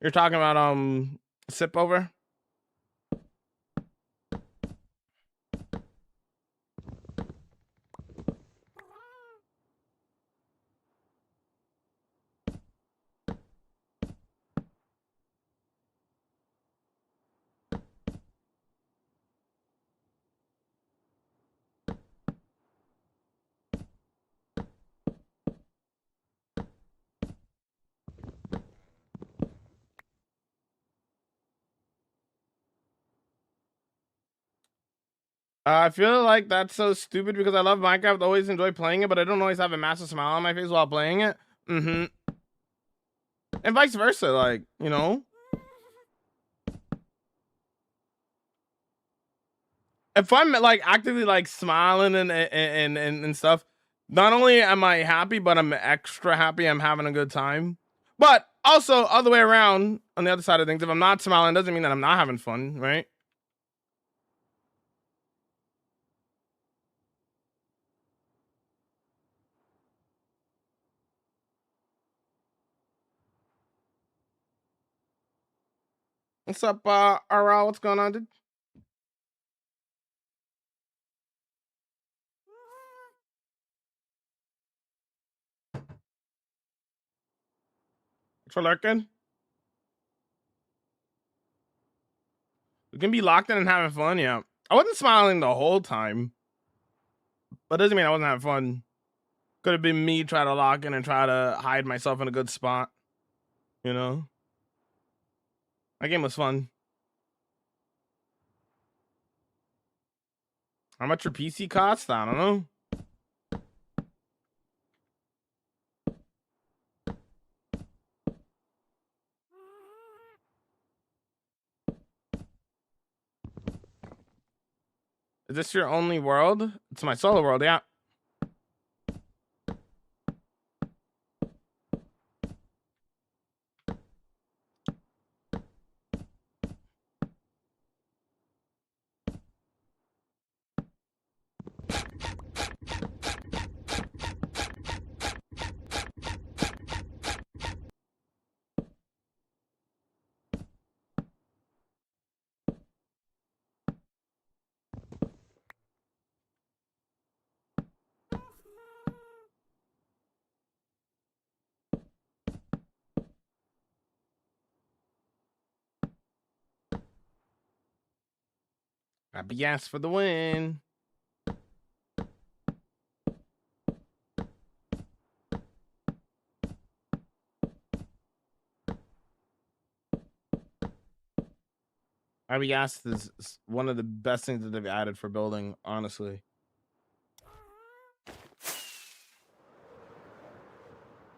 You're talking about sip over. I feel like that's so stupid because I love Minecraft, always enjoy playing it, but I don't always have a massive smile on my face while playing it. And vice versa, like, you know? If I'm like actively like smiling and stuff, not only am I happy, but I'm extra happy. I'm having a good time. But also, other way around, on the other side of things, if I'm not smiling, doesn't mean that I'm not having fun, right? What's up, RL? What's going on, dude? For lurking? We can be locked in and having fun, yeah. I wasn't smiling the whole time, but doesn't mean I wasn't having fun. Could have been me trying to lock in and try to hide myself in a good spot, you know? That game was fun. How much your PC cost? I don't know. Is this your only world? It's my solo world, yeah. Happy ass for the win. IBS is one of the best things that they've added for building, honestly.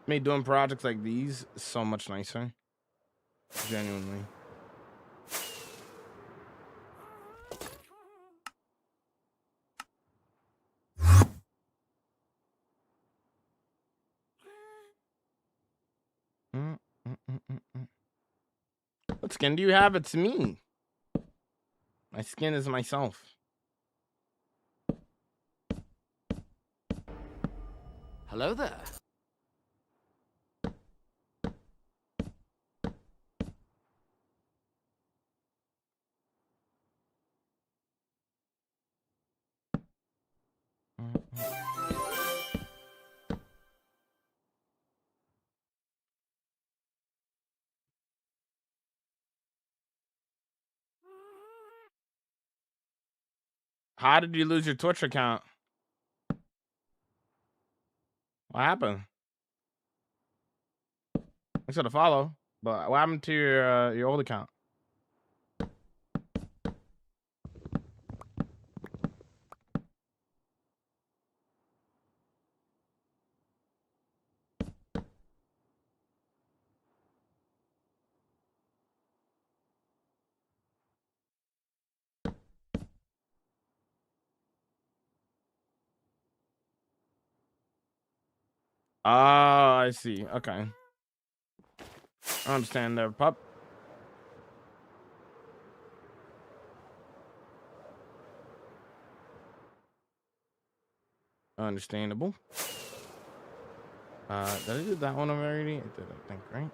Me doing projects like these is so much nicer. Genuinely. What skin do you have? It's me. My skin is myself. Hello there. How did you lose your Twitch account? What happened? I said to follow, but what happened to your old account? Oh, I see. Okay. I understand there, pup. Understandable. Did I do that one already? I did, I think, right?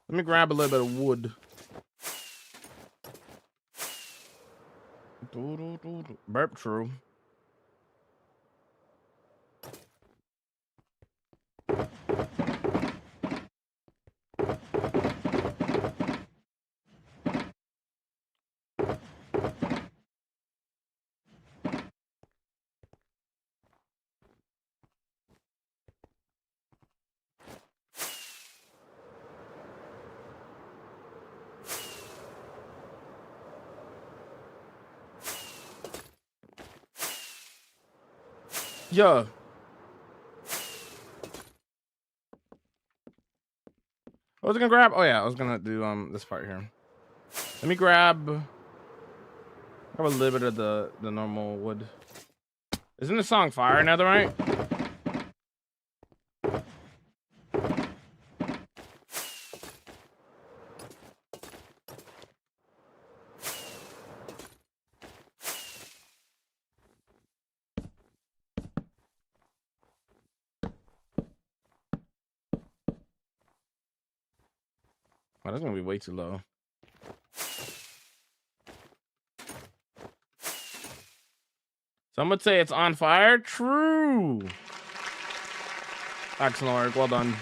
Let me grab a little bit of wood. Burp, true. Yeah. I was gonna grab. Oh yeah, I was gonna do this part here. Let me grab a little bit of the normal wood. Isn't the song Fire Netherite? Oh, that's gonna be way too low. Some would say it's on fire. True. Excellent work. Well done.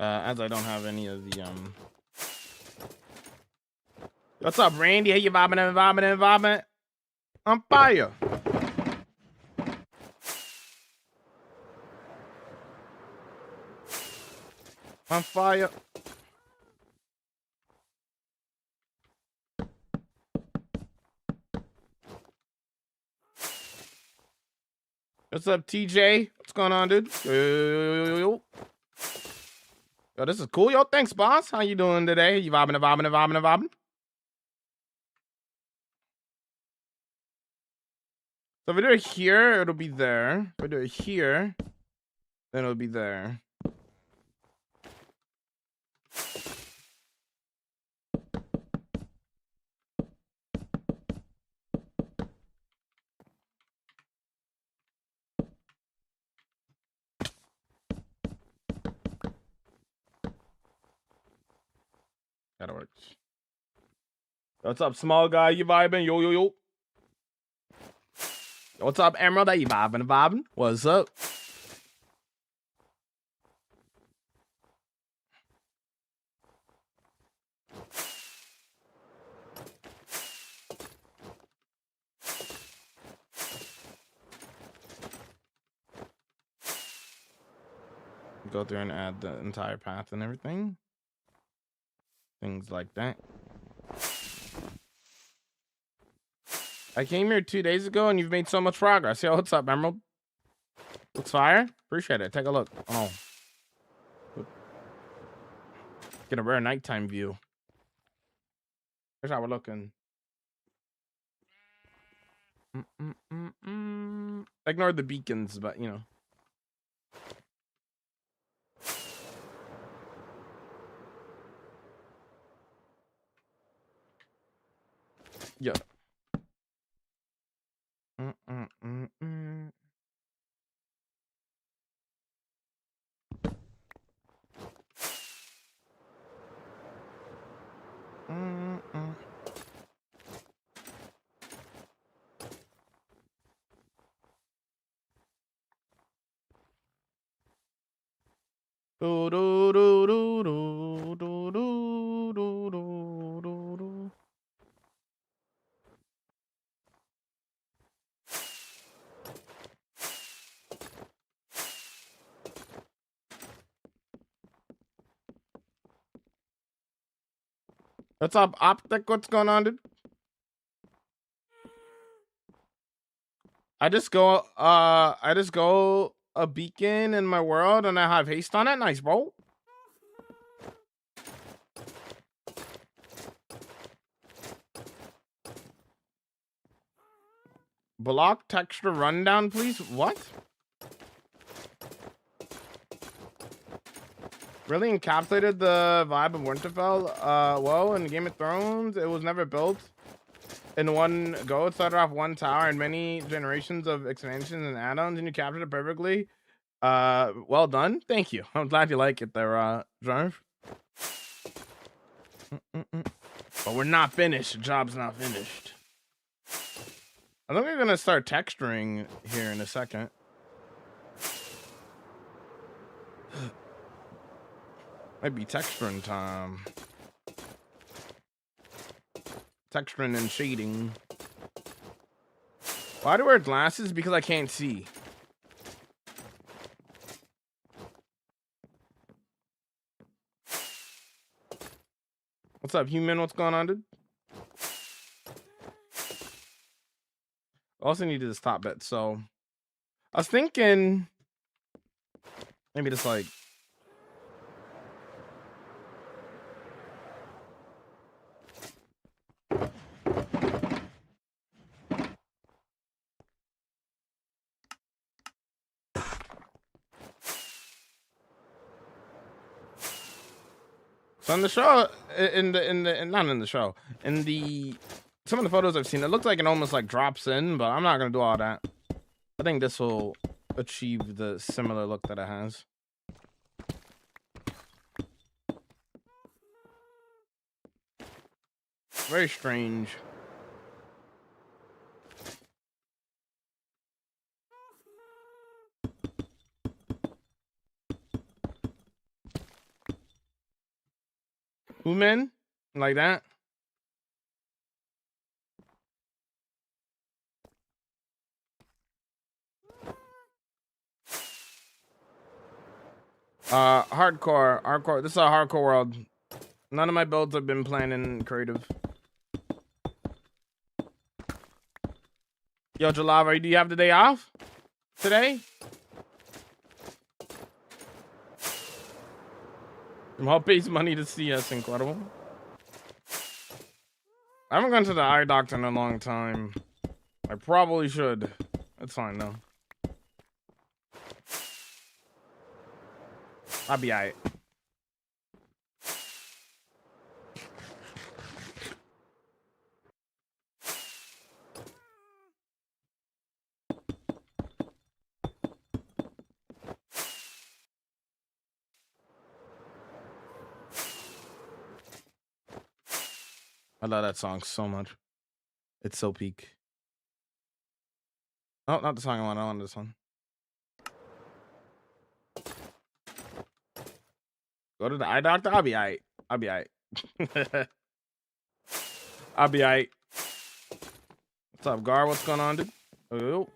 As I don't have any of the What's up, Randy? Hey, you vibing? On fire. On fire. What's up, TJ? What's going on, dude? Yo. Yo, this is cool. Yo, thanks, boss. How you doing today? You vibing? So if we do it here, it'll be there. If we do it here, then it'll be there. That works. What's up, small guy? You vibing? Yo. Yo, what's up, Emerald? Are you vibing? What's up? Go through and add the entire path and everything. Things like that. I came here 2 days ago and you've made so much progress. Yo, what's up, Emerald? Looks fire. Appreciate it. Take a look. Oh. Get a rare nighttime view. Here's how we're looking. Ignore the beacons, but you know. Yeah. Do do do do do do do do do do. What's up, Optic? What's going on, dude? I just go a beacon in my world and I have haste on it. Nice, bro. Block texture rundown, please. What? Really encapsulated the vibe of Winterfell. Well, in Game of Thrones, it was never built in one go. It started off one tower and many generations of expansions and add-ons, and you captured it perfectly. Well done. Thank you. I'm glad you like it there, Jarv. But we're not finished. The job's not finished. I think we're gonna start texturing here in a second. Might be texturing time. Texturing and shading. Why do I wear glasses? Because I can't see. What's up, human? What's going on, dude? Also needed to stop it, so I was thinking maybe just like so in the show, not in the show, in the some of the photos I've seen, it looks like it almost like drops in, but I'm not gonna do all that. I think this will achieve the similar look that it has. Very strange. Human? Like that? Hardcore. This is a hardcore world. None of my builds have been planned in creative. Yo, Jalava, do you have the day off today? Jamal pays money to see us. Incredible. I haven't gone to the eye doctor in a long time. I probably should. It's fine though. I'll be alright. I love that song so much. It's so peak. Oh, not the song I want this one. Go to the eye doctor? I'll be alright. I'll be alright. I'll be alright. What's up, Gar? What's going on, dude? Oh.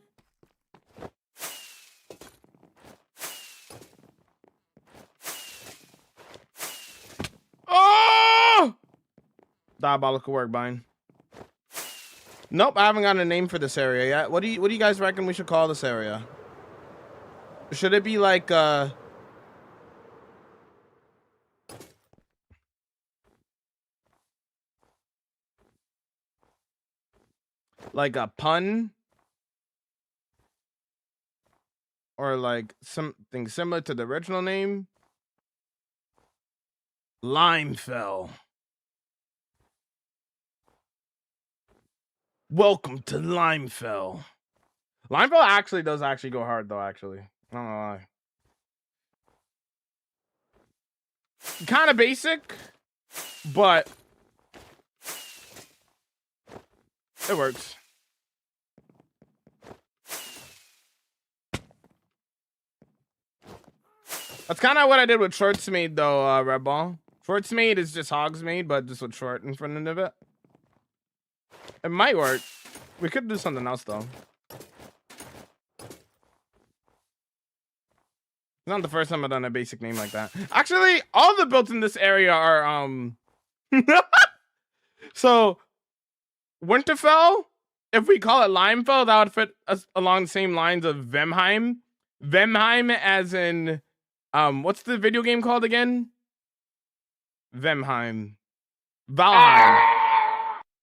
Oh! Diabolical work, Bine. Nope, I haven't gotten a name for this area yet. What do you guys reckon we should call this area? Should it be like a pun? Or like something similar to the original name? Limefell. Welcome to Limefell. Limefell actually does go hard though, actually. I don't know why. Kind of basic, but it works. That's kind of what I did with Shortsmaid though, Red Ball. Shortsmaid is just Hogsmaid, but just with short in front of it. It might work. We could do something else though. It's not the first time I've done a basic name like that. Actually, all the builds in this area are so Winterfell, if we call it Limefell, that would fit us along the same lines of Vemheim. Vemheim as in what's the video game called again? Vemheim. Valheim.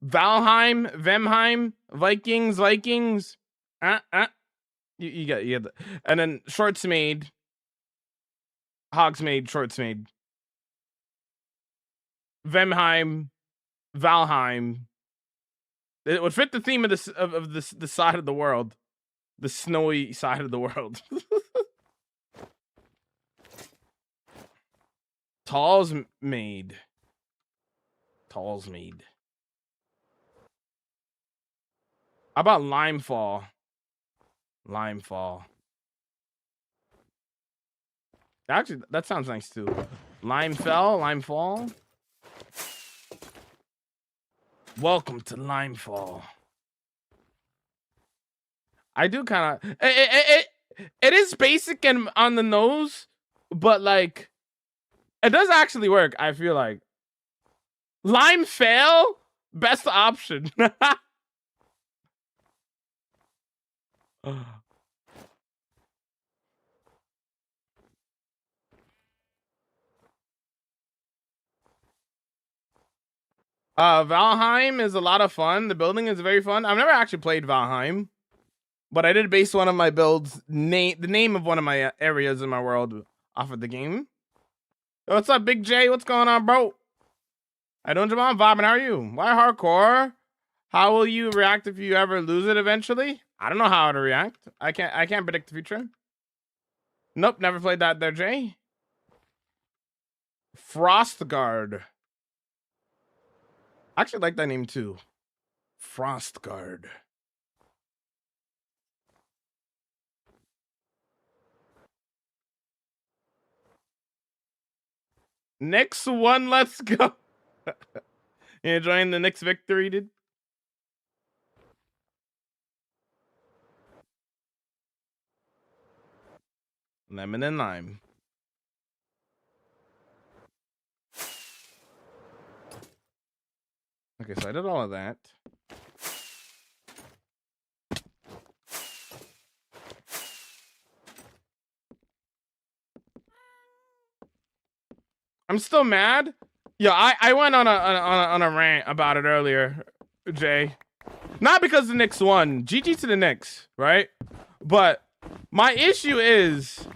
Valheim, Vemheim, Vikings. You get and then Shortsmaid. Hogsmaid, Shortsmaid. Vemheim, Valheim. It would fit the theme of this of this the side of the world. The snowy side of the world. Tallsmaid. How about Limefall? Actually, that sounds nice too. Limefall. Welcome to Limefall. I do kind of it is basic and on the nose, but like it does actually work. I feel like Limefell, best option. Valheim is a lot of fun. The building is very fun. I've never actually played Valheim, but I did base one of my builds, the name of one of my areas in my world off of the game. Yo, what's up, Big J? What's going on, bro? I don't Jamal vibing. How are you? Why hardcore? How will you react if you ever lose it eventually? I don't know how to react. I can't predict the future. Nope, never played that there, Jay. Frostguard. I actually like that name too. Frostguard. Next one, let's go. You enjoying the Knicks victory, dude? Lemon and lime. Okay, so I did all of that. I'm still mad. Yeah, I went on a rant about it earlier, Jay. Not because the Knicks won. GG to the Knicks, right? But my issue is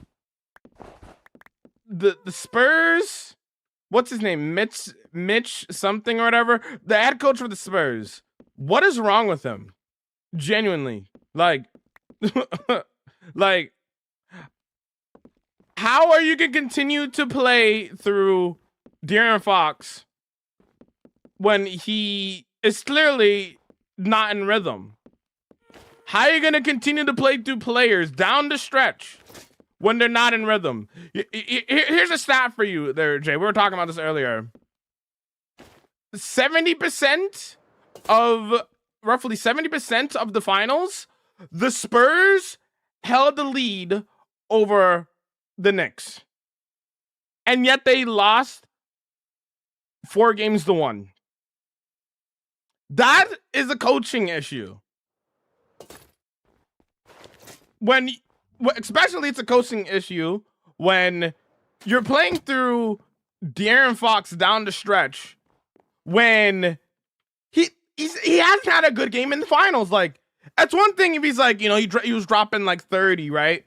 the Spurs. What's his name? Mitch something or whatever. The head coach for the Spurs. What is wrong with him? Genuinely, like, like, how are you gonna continue to play through De'Aaron Fox when he is clearly not in rhythm? How are you gonna continue to play through players down the stretch when they're not in rhythm? Here's a stat for you there, Jay. We were talking about this earlier. 70% of roughly 70% of the finals, the Spurs held the lead over the Knicks. And yet they lost 4-1. That is a coaching issue. Especially it's a coaching issue when you're playing through De'Aaron Fox down the stretch when he hasn't had a good game in the finals. Like, that's one thing if he's like, you know, he was dropping like 30, right?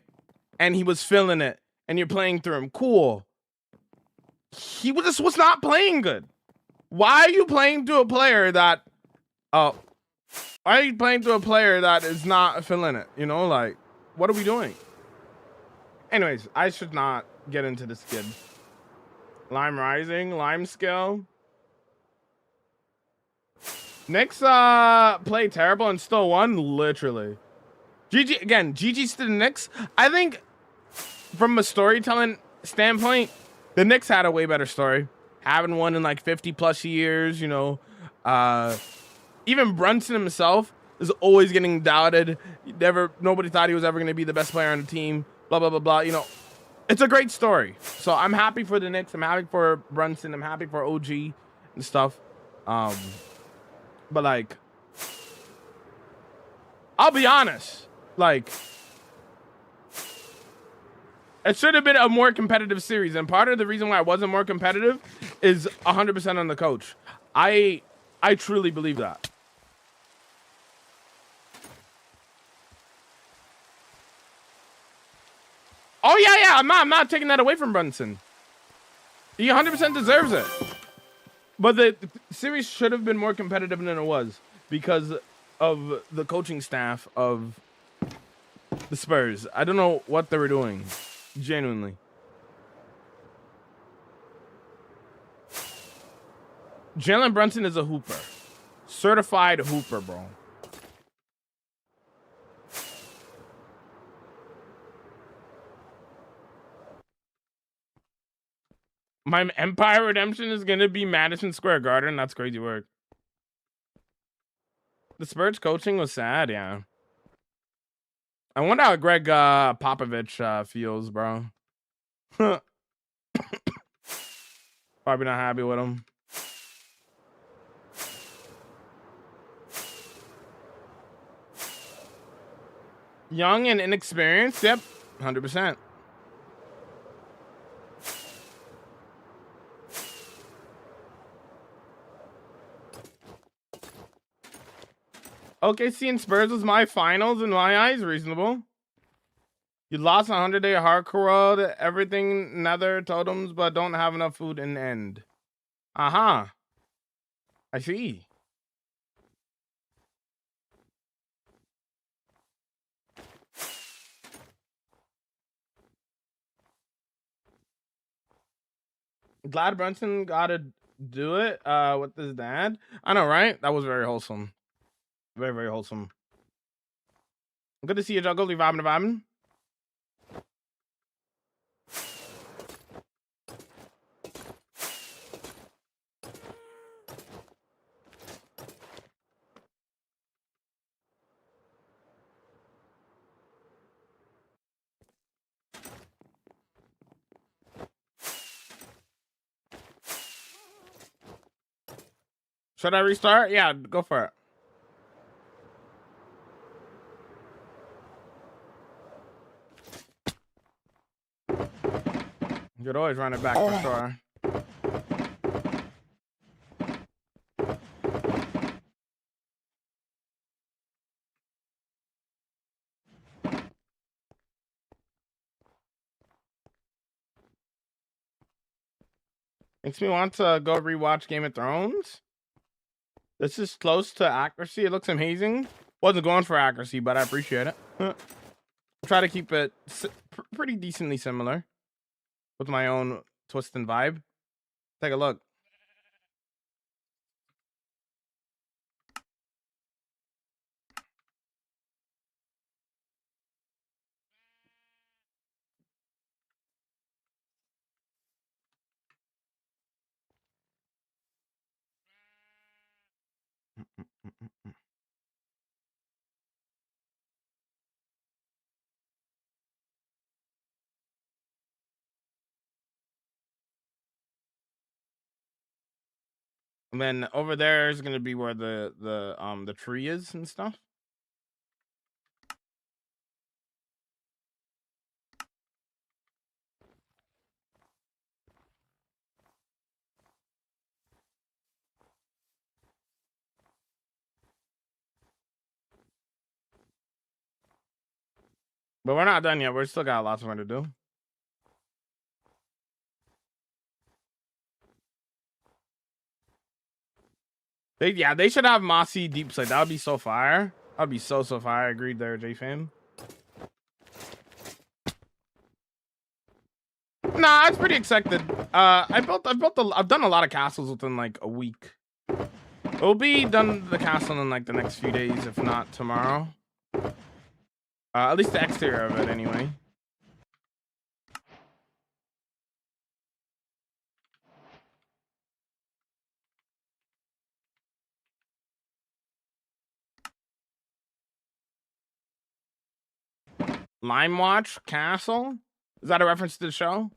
And he was feeling it, and you're playing through him. Cool. He just was not playing good. Why are you playing to a player that why are you playing to a player that is not feeling it? You know, like, what are we doing? Anyways, I should not get into this kid. Lime Rising, Lime Skill. Knicks play terrible and still won, literally. GG again, GG's to the Knicks. I think from a storytelling standpoint, the Knicks had a way better story. Haven't won in like 50 plus years, you know. Even Brunson himself is always getting doubted. Nobody thought he was ever going to be the best player on the team. Blah, blah, blah, blah. You know, it's a great story. So I'm happy for the Knicks. I'm happy for Brunson. I'm happy for OG and stuff. But like, I'll be honest, like, it should have been a more competitive series. And part of the reason why it wasn't more competitive is 100% on the coach. I truly believe that. Oh yeah, I'm not taking that away from Brunson. He 100% deserves it. But the series should have been more competitive than it was because of the coaching staff of the Spurs. I don't know what they were doing, genuinely. Jalen Brunson is a hooper. Certified hooper, bro. My Empire Redemption is going to be Madison Square Garden. That's crazy work. The Spurs coaching was sad, yeah. I wonder how Greg Popovich feels, bro. Probably not happy with him. Young and inexperienced? Yep, 100%. OKC and Spurs was my finals in my eyes. Reasonable. You lost 100-day hardcore world, everything nether totems, but don't have enough food in the end. Uh-huh. I see. Glad Brunson gotta do it with his dad. I know, right? That was very wholesome. Very, very wholesome. Good to see you, Juggle. You vibing. Should I restart? Yeah, go for it. You could always run it back for sure. Makes me want to go rewatch Game of Thrones. This is close to accuracy. It looks amazing. Wasn't going for accuracy, but I appreciate it. Try to keep it pretty decently similar with my own twist and vibe. Take a look. And then over there is gonna be where the tree is and stuff. But we're not done yet. We're still got lots more to do. They should have Mossy Deep Slate. That would be so fire. That would be so fire. Agreed there, J-Fam. Nah, it's pretty expected. I've done a lot of castles within like a week. It'll be done the castle in like the next few days, if not tomorrow. At least the exterior of it, anyway. Lime Watch Castle? Is that a reference to the show?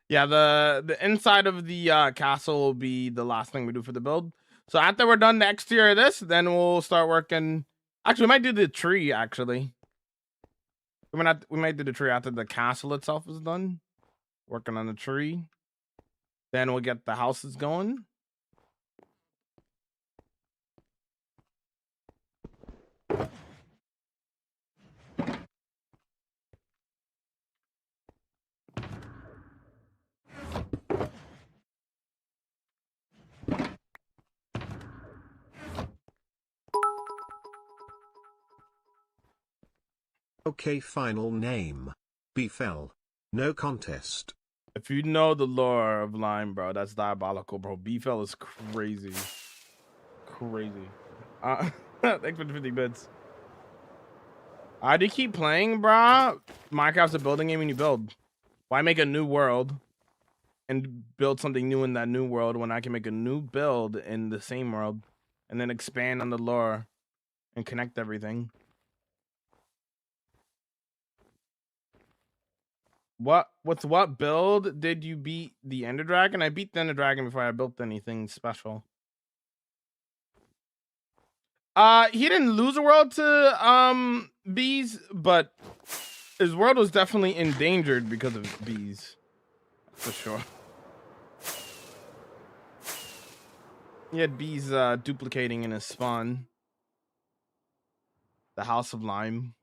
Yeah, the inside of the castle will be the last thing we do for the build. So after we're done the exterior of this, then we'll start working. Actually, we might do the tree, actually. We might do the tree after the castle itself is done. Working on the tree. Then we'll get the houses going. Okay, final name. Beefel. No contest. If you know the lore of Lime, bro, that's diabolical, bro. Beefel is crazy. Crazy. Thanks for the 50 bits. I do keep playing, bro. Minecraft's a building game when you build. Why make a new world and build something new in that new world when I can make a new build in the same world and then expand on the lore and connect everything? With what build did you beat the Ender Dragon? I beat the Ender Dragon before I built anything special. He didn't lose a world to bees, but his world was definitely endangered because of bees. For sure. He had bees duplicating in his spawn. The House of Lime.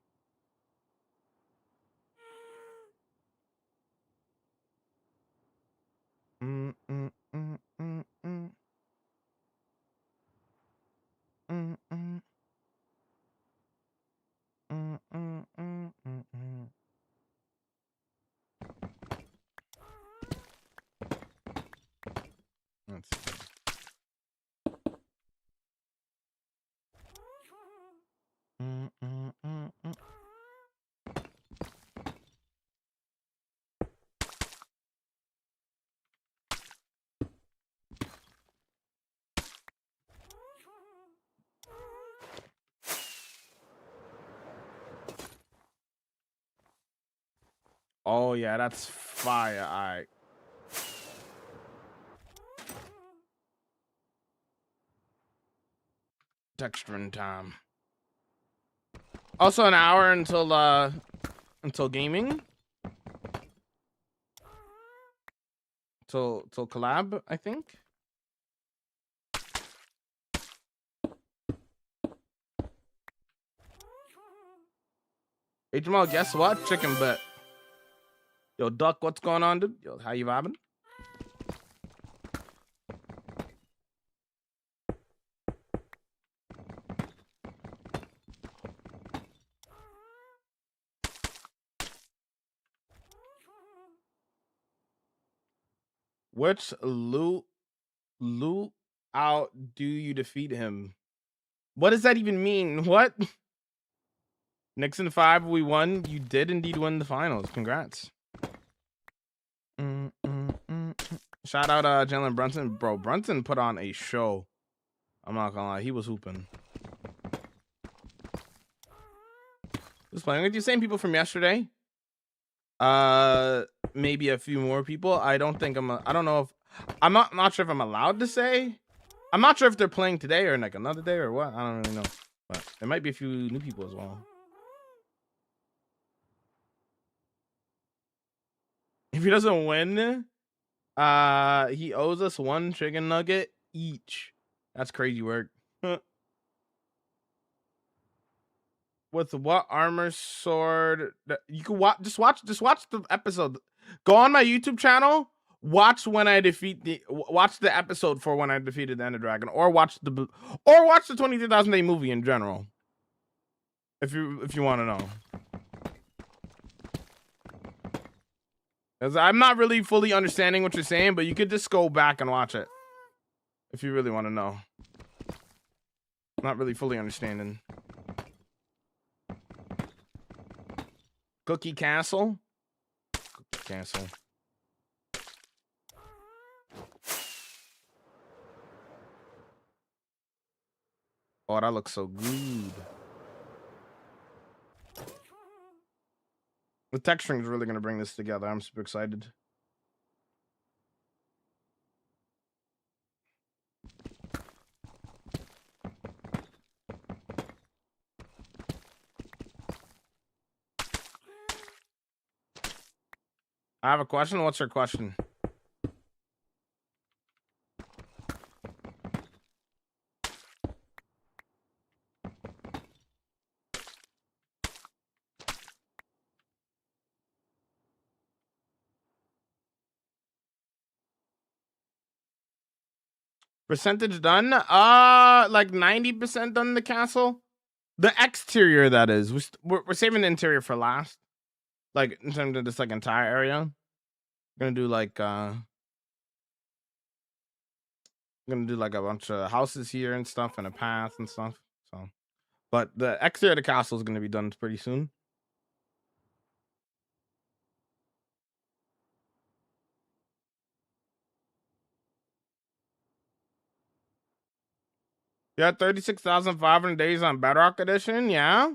Let's see. Oh yeah, that's fire. All right. Texturing time. Also an hour until gaming. Till collab, I think. Hey Jamal, guess what? Chicken butt. Yo, Duck, what's going on, dude? Yo, how you vibing? Which loot out do you defeat him? What does that even mean? What? Nixon 5, we won. You did indeed win the finals. Congrats. Shout out Jalen Brunson. Bro, Brunson put on a show. I'm not gonna lie, he was hooping. Just playing with you. Same people from yesterday. Maybe a few more people. I don't know if I'm not sure if I'm allowed to say. I'm not sure if they're playing today or like another day or what. I don't really know. But there might be a few new people as well. If he doesn't win, he owes us 1 chicken nugget each. That's crazy work. With what armor sword you can watch? Just watch the episode. Go on my YouTube channel. Watch when I watch the episode for when I defeated the Ender Dragon, or watch the 23,000 Day movie in general. If you want to know. Because I'm not really fully understanding what you're saying, but you could just go back and watch it if you really want to know. Not really fully understanding. Cookie Castle. Cookie Castle. Oh, that looks so good. The texturing is really going to bring this together. I'm super excited. I have a question. What's your question? Percentage done? Like 90% done the castle. The exterior, that is. We're saving the interior for last. Like in terms of this like entire area. We're gonna do like a bunch of houses here and stuff and a path and stuff. So, but the exterior of the castle is gonna be done pretty soon. Yeah, 36,500 days on Bedrock Edition. Yeah.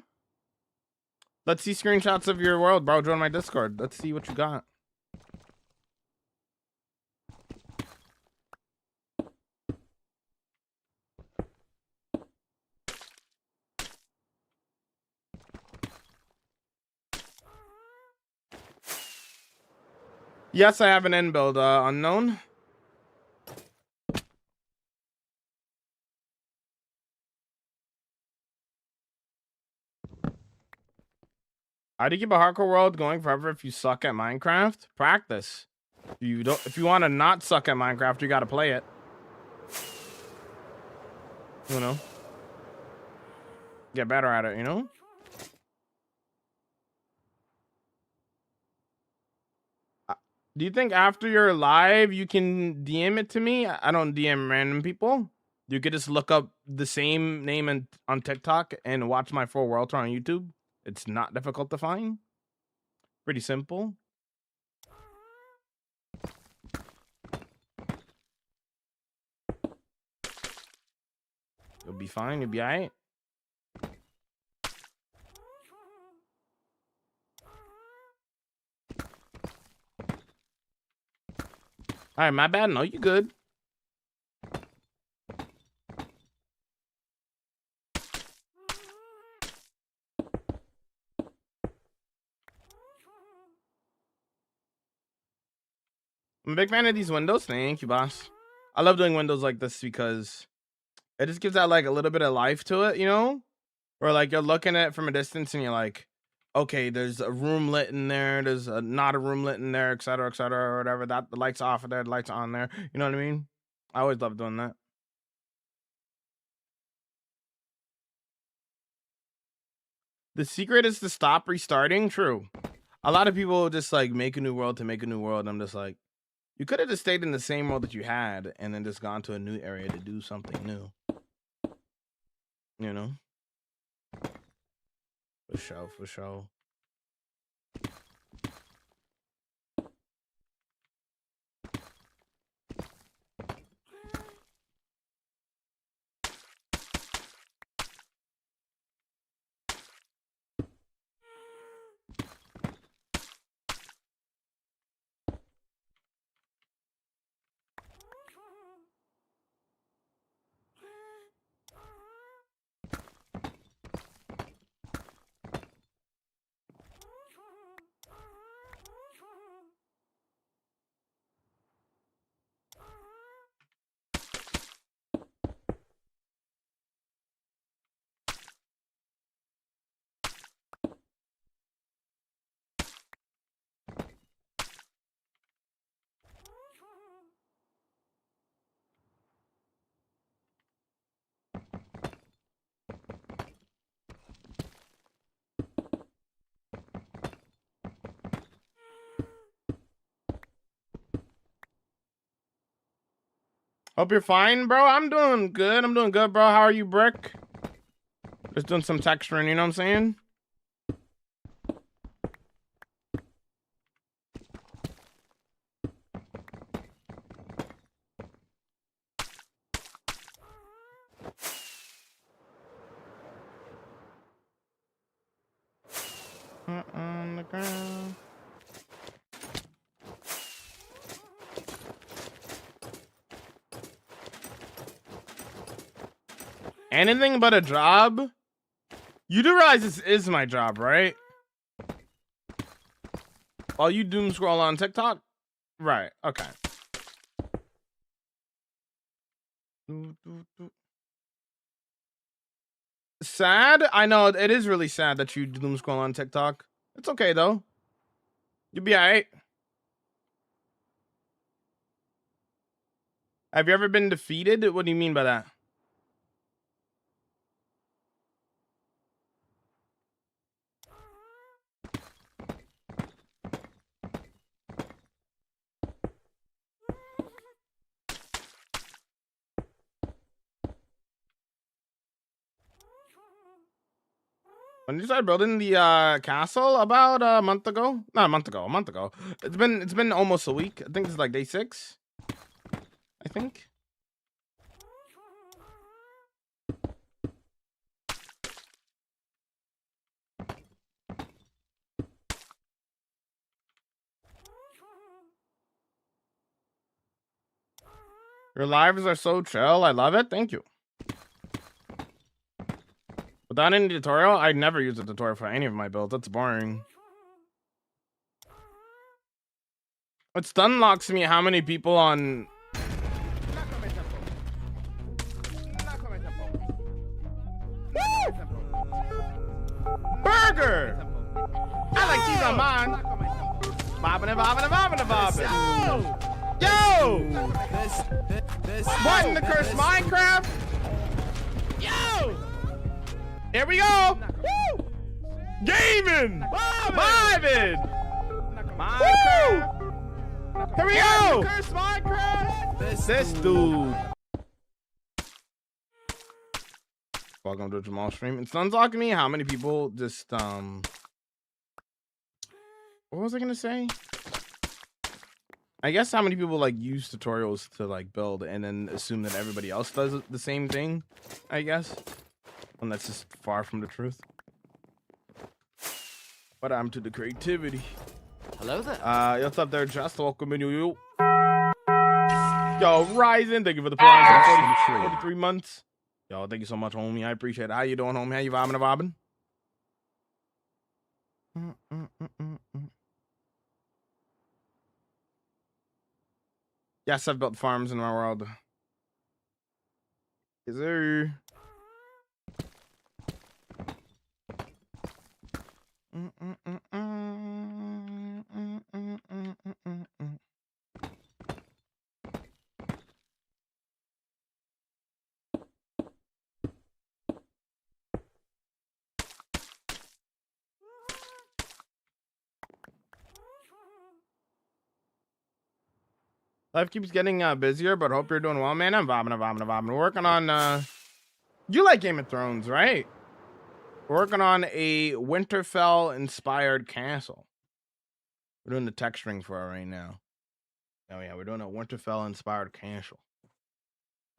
Let's see screenshots of your world, bro. Join my Discord. Let's see what you got. Yes, I have an end build, unknown. How do you keep a hardcore world going forever if you suck at Minecraft? Practice. If you want to not suck at Minecraft, you got to play it. You know? Get better at it, you know? Do you think after you're live, you can DM it to me? I don't DM random people. You could just look up the same name on TikTok and watch my full world tour on YouTube. It's not difficult to find. Pretty simple. You'll be fine. You'll be all right. All right, my bad. No, you good. I'm a big fan of these windows. Thank you, boss. I love doing windows like this because it just gives that like a little bit of life to it, you know? Or like you're looking at it from a distance and you're like, okay, there's a room lit in there, there's not a room lit in there, etc., or whatever. That the lights off of there, the lights on there. You know what I mean? I always love doing that. The secret is to stop restarting. True. A lot of people just like make a new world to make a new world. I'm just like, you could have just stayed in the same world that you had and then just gone to a new area to do something new. You know? For sure, for sure. Hope you're fine, bro. I'm doing good. I'm doing good, bro. How are you, Brick? Just doing some texturing, you know what I'm saying? On the ground. Anything but a job? You do realize this is my job, right? While you doom scroll on TikTok? Right, okay. Sad? I know, it is really sad that you doom scroll on TikTok. It's okay, though. You'll be alright. Have you ever been defeated? What do you mean by that? When did you start building the castle? About a month ago? Not a month ago, a month ago. It's been almost a week. I think it's like day 6. I think. Your lives are so chill. I love it. Thank you. Without any tutorial, I'd never use a tutorial for any of my builds. That's boring. It stun locks me how many people on... Woo! Burger! I like cheese on mine. Bobbing and bobbing and bobbing and bobbing. Yo! What in the curse Minecraft? Yo! Here we go! Woo! Gaming! Vibing! Woo! Here we go! Curse Minecraft! This dude. Welcome to Jamal stream. It's unlocking me how many people just what was I gonna say? I guess how many people like use tutorials to like build and then assume that everybody else does the same thing, I guess. And that's just far from the truth. But I'm to the creativity. Hello there. What's up there, Just? Welcome in you. Yo, Ryzen, thank you for the prime for 43 months. Yo, thank you so much, homie. I appreciate it. How you doing, homie? How you vibing and vibing? Yes, I've built farms in my world. Is there... Life keeps getting busier, but hope you're doing well, man. I'm vibing. We're working on you like Game of Thrones, right? We're working on a Winterfell inspired castle. We're doing the texturing for it right now. Oh yeah, we're doing a Winterfell inspired castle.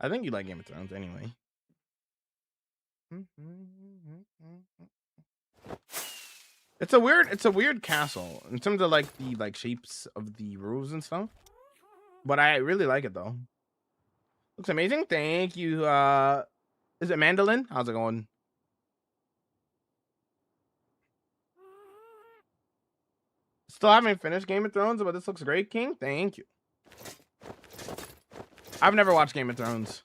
I think you like Game of Thrones anyway. It's a weird castle in terms of like the shapes of the roofs and stuff. But I really like it though. Looks amazing. Thank you. Is it Mandolin? How's it going? Still haven't finished Game of Thrones, but this looks great, King. Thank you. I've never watched Game of Thrones.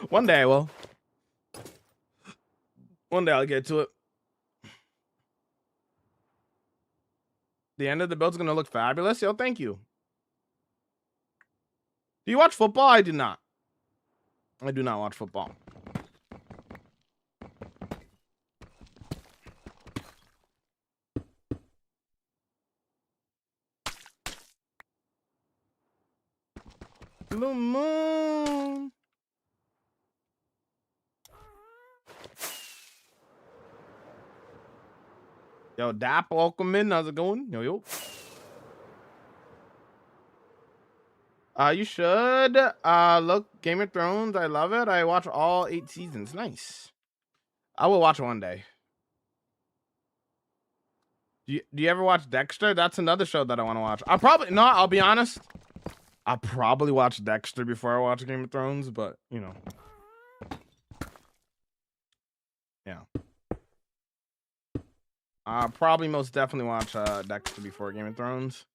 One day I will. One day I'll get to it. The end of the build's gonna look fabulous. Yo, thank you. Do you watch football? I do not. I do not watch football. Blue moon. Yo, Dap, welcome in. How's it going? Yo. You should look Game of Thrones. I love it. I watch all 8 seasons. Nice. I will watch it one day. Do you ever watch Dexter? That's another show that I want to watch. I'll be honest. I'll probably watch Dexter before I watch Game of Thrones, but you know. Yeah. I'll probably most definitely watch Dexter before Game of Thrones.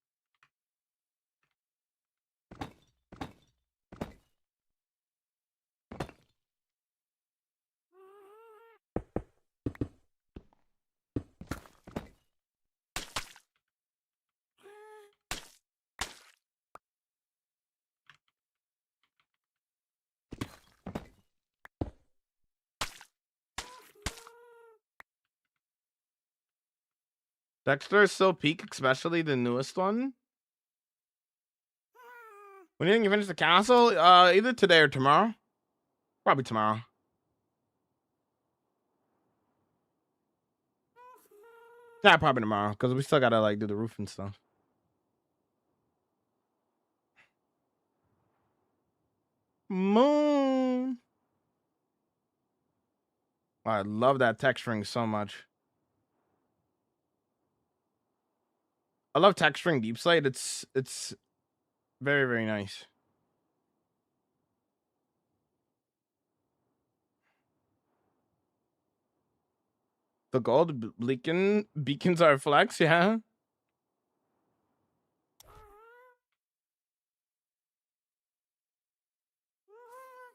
Dexter is so peak, especially the newest one. When do you think you finish the castle? Either today or tomorrow. Probably tomorrow. Yeah, probably tomorrow, because we still gotta like do the roof and stuff. Moon. I love that texturing so much. I love texturing Deep Slate. It's very, very nice. The gold beacons are flex, yeah.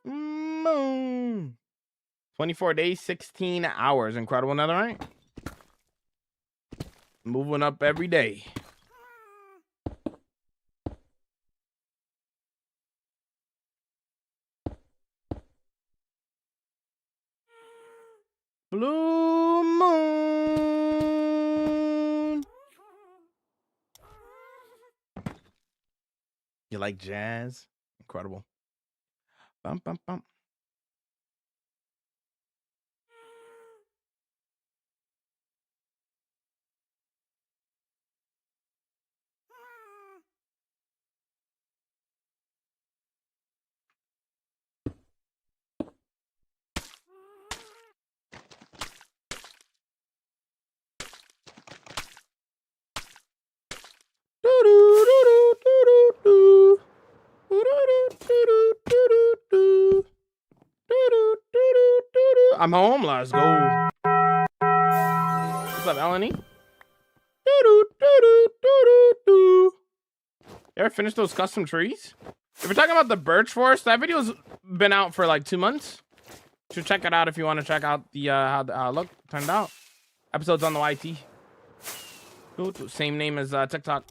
Moon. 24 days, 16 hours. Incredible, netherite. Moving up every day. Blue moon. You like jazz? Incredible. Bum, bum, bum. I'm home. Let's go. What's up, Eleni? You ever finish those custom trees? If we're talking about the birch forest, that video's been out for like 2 months. You should check it out if you want to check out the how it turned out. Episodes on the YT. Same name as TikTok.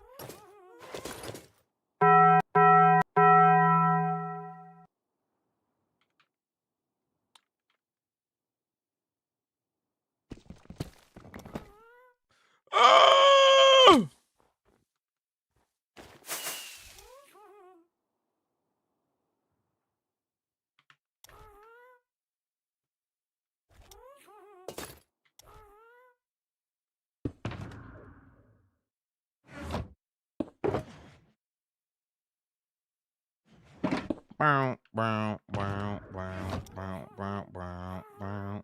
Oh! Bow, bow, bow, bow, bow, bow, bow, bow.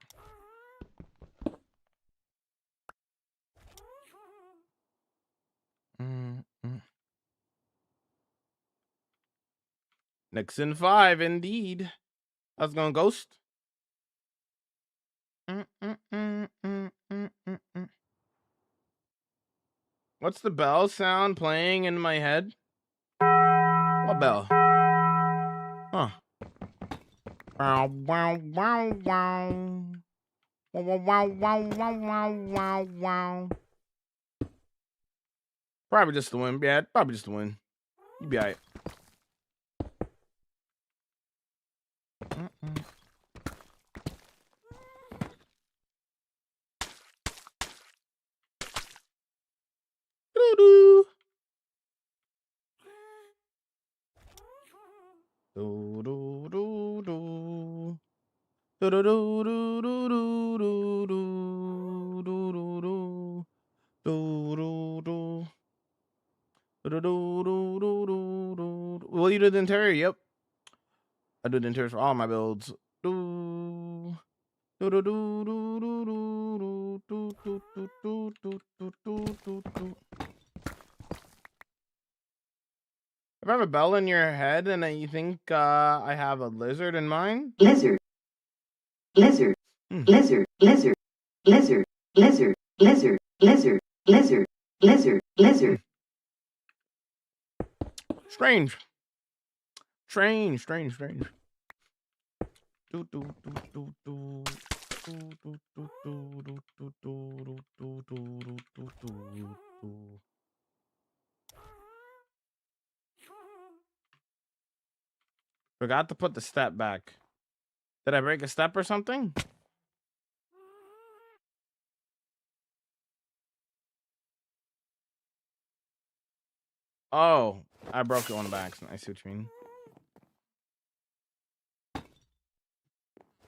Nixon 5, indeed. I was going Ghost. What's the bell sound playing in my head? What bell? Huh. Wow, wow, wow, wow. Wow, wow, wow, wow, wow, wow, wow. Probably just the win. Yeah, probably just the win. You be alright. Doo-doo. Do-do-do-do. Do-do-do-do-do-do-do-do-do-do. Do-do-do. Do-do-do-do-do-do-do. Will you do the interior? Yep. I do the interior for all my builds. Do. Do-do-do-do-do-do-do-do-do-do-do-do-do-do. If I have a bell in your head and you think I have a lizard in mind? Lizard. Lizard. Lizard. Lizard. Lizard. Lizard. Lizard. Lizard. Lizard. Lizard. Lizard. Strange. Strange. Strange. Strange. Do do do do do. Do do do do do do do do do do do do. Forgot to put the step back. Did I break a step or something? Oh, I broke it on the accident. I see what you mean.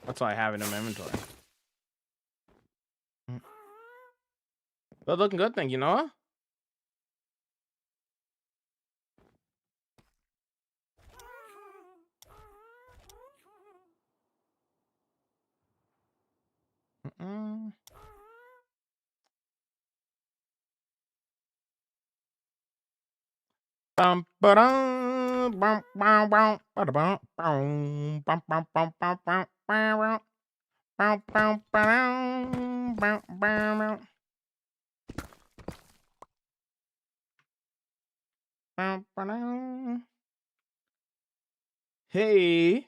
That's why I have it in my inventory. But looking good, thank you, Noah. Bum ba-dum, bum bum bum ba-da-bum, bum bum bum bum bum bum bum bum bum ba-dum, bum bum bum ba-dum. Hey,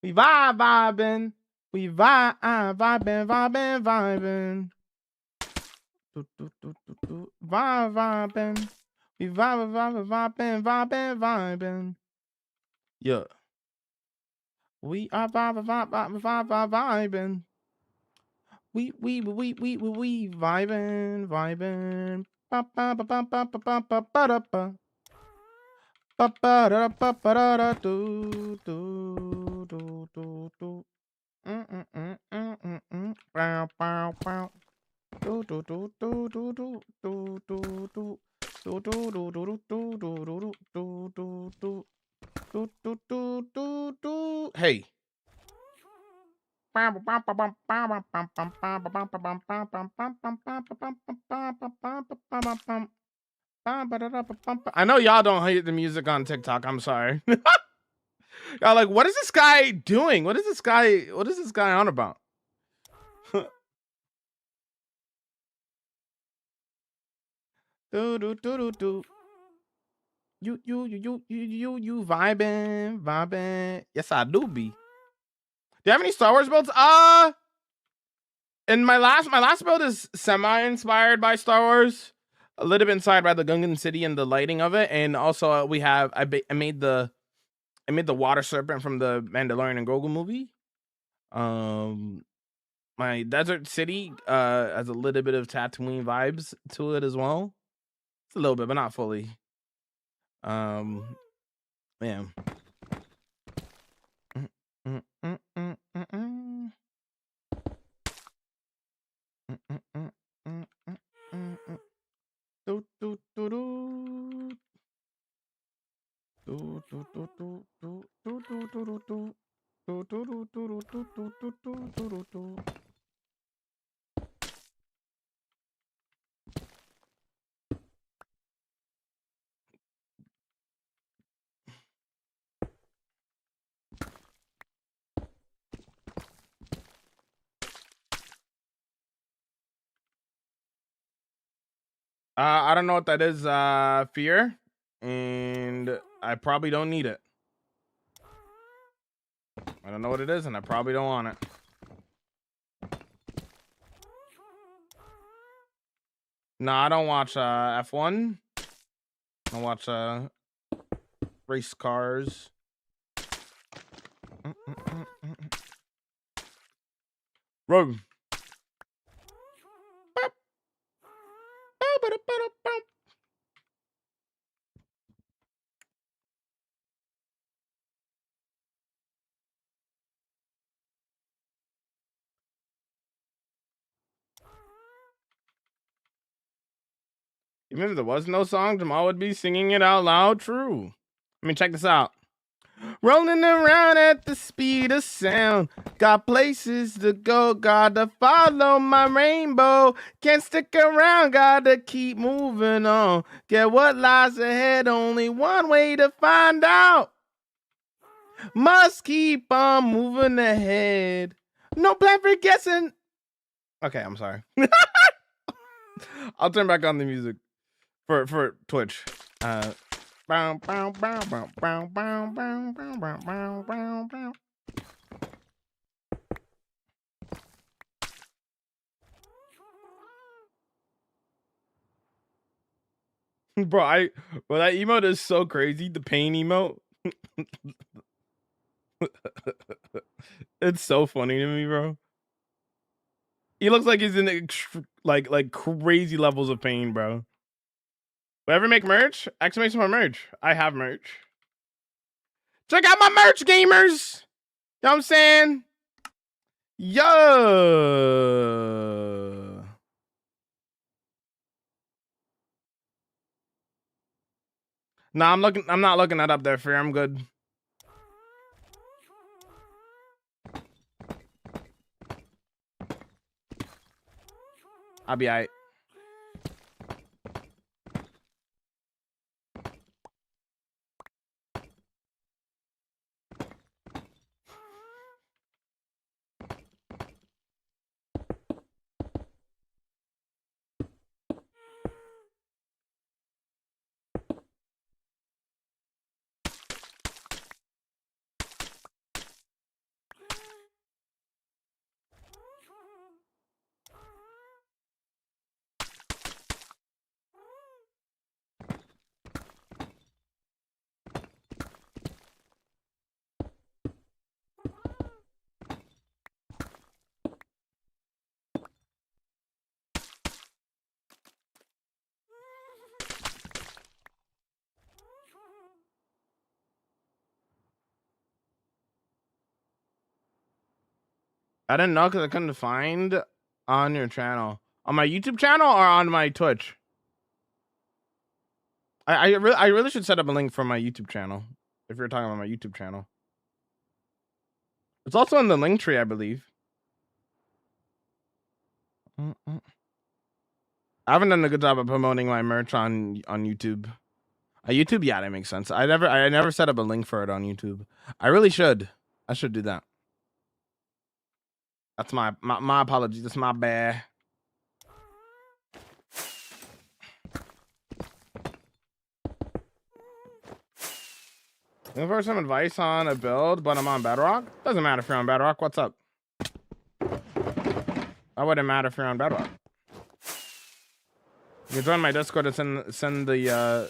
we vibing, we vibing. Vibing, we vibing. Yeah, we are vibing. We vibing. Ba ba ba ba ba ba ba ba ba da ba. Ba ba da ba ba da da do do do do do. Bow bow bow. Do do do do do do do do do. Do do do do do do do do do do do do do do do. Hey. I know y'all don't hate the music on TikTok. I'm sorry. Y'all like, what is this guy doing? What is this guy on about? Do do do do do. You vibing. Yes, I do be. Do you have any Star Wars builds? And my last build is semi-inspired by Star Wars, a little bit inspired by the Gungan City and the lighting of it, and also I made the water serpent from the Mandalorian and Grogu movie. My desert city has a little bit of Tatooine vibes to it as well. It's a little bit, but not fully. Yeah. I don't know what that is, fear, and I probably don't need it. I don't know what it is, and I probably don't want it. No, I don't watch F1. I watch race cars. Rogue. Even if there was no song, Jamal would be singing it out loud. True. I mean, check this out. Rolling around at the speed of sound. Got places to go, gotta follow my rainbow. Can't stick around, gotta keep moving on. Get what lies ahead, only one way to find out. Must keep on moving ahead. No plan for guessing. Okay, I'm sorry. I'll turn back on the music for Twitch. Bro, that emote is so crazy. The pain emote. It's so funny to me, bro. He looks like he's in like crazy levels of pain, bro. Will I ever make merch? Actually, make some more merch. I have merch. Check out my merch, gamers. You know what I'm saying? Yo. Nah, I'm not looking that up there, Fear. I'm good. I'll be alright. I didn't know because I couldn't find on your channel. On my YouTube channel or on my Twitch? I really should set up a link for my YouTube channel. If you're talking about my YouTube channel. It's also in the link tree, I believe. I haven't done a good job of promoting my merch on YouTube. YouTube, yeah, that makes sense. I never set up a link for it on YouTube. I really should. I should do that. That's my apologies. That's my bad. Looking for some advice on a build, but I'm on Bedrock. Doesn't matter if you're on Bedrock. What's up? That wouldn't matter if you're on Bedrock. You can join my Discord and send the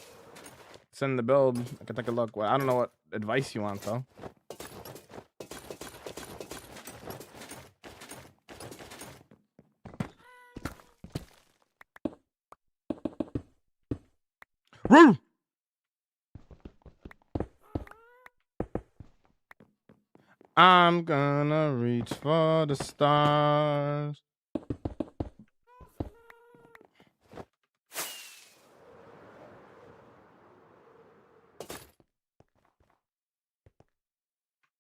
build. I can take a look. Well, I don't know what advice you want though. Woo! I'm gonna reach for the stars.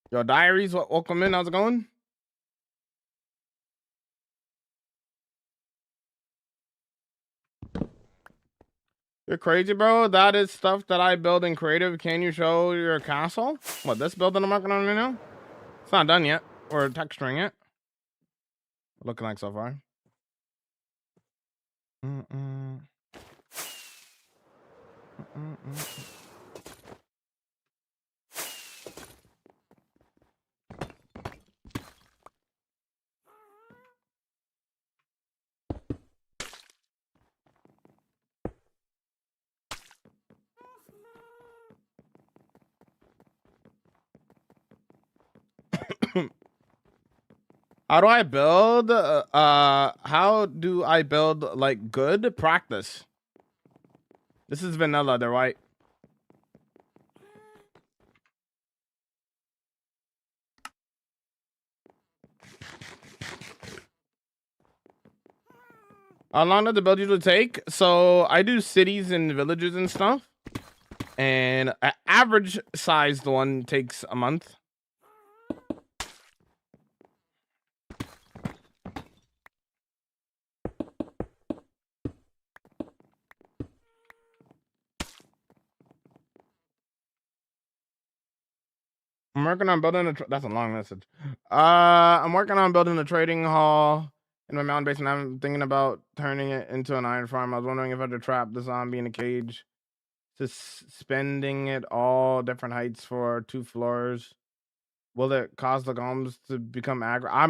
Yo, Diaries, welcome in. How's it going? You're crazy, bro. That is stuff that I build in creative. Can you show your castle? What, this building I'm working on right now? It's not done yet. We're texturing it. Looking like so far. How do I build? How do I build like good practice? This is vanilla, they're white. How long does the build usually take? So I do cities and villages and stuff. And an average sized one takes a month. I'm working on building that's a long message. I'm working on building a trading hall in my mountain base, and I'm thinking about turning it into an iron farm. I was wondering if I could trap the zombie in a cage. Just spending it all different heights for 2 floors. Will it cause the golems to become aggro? I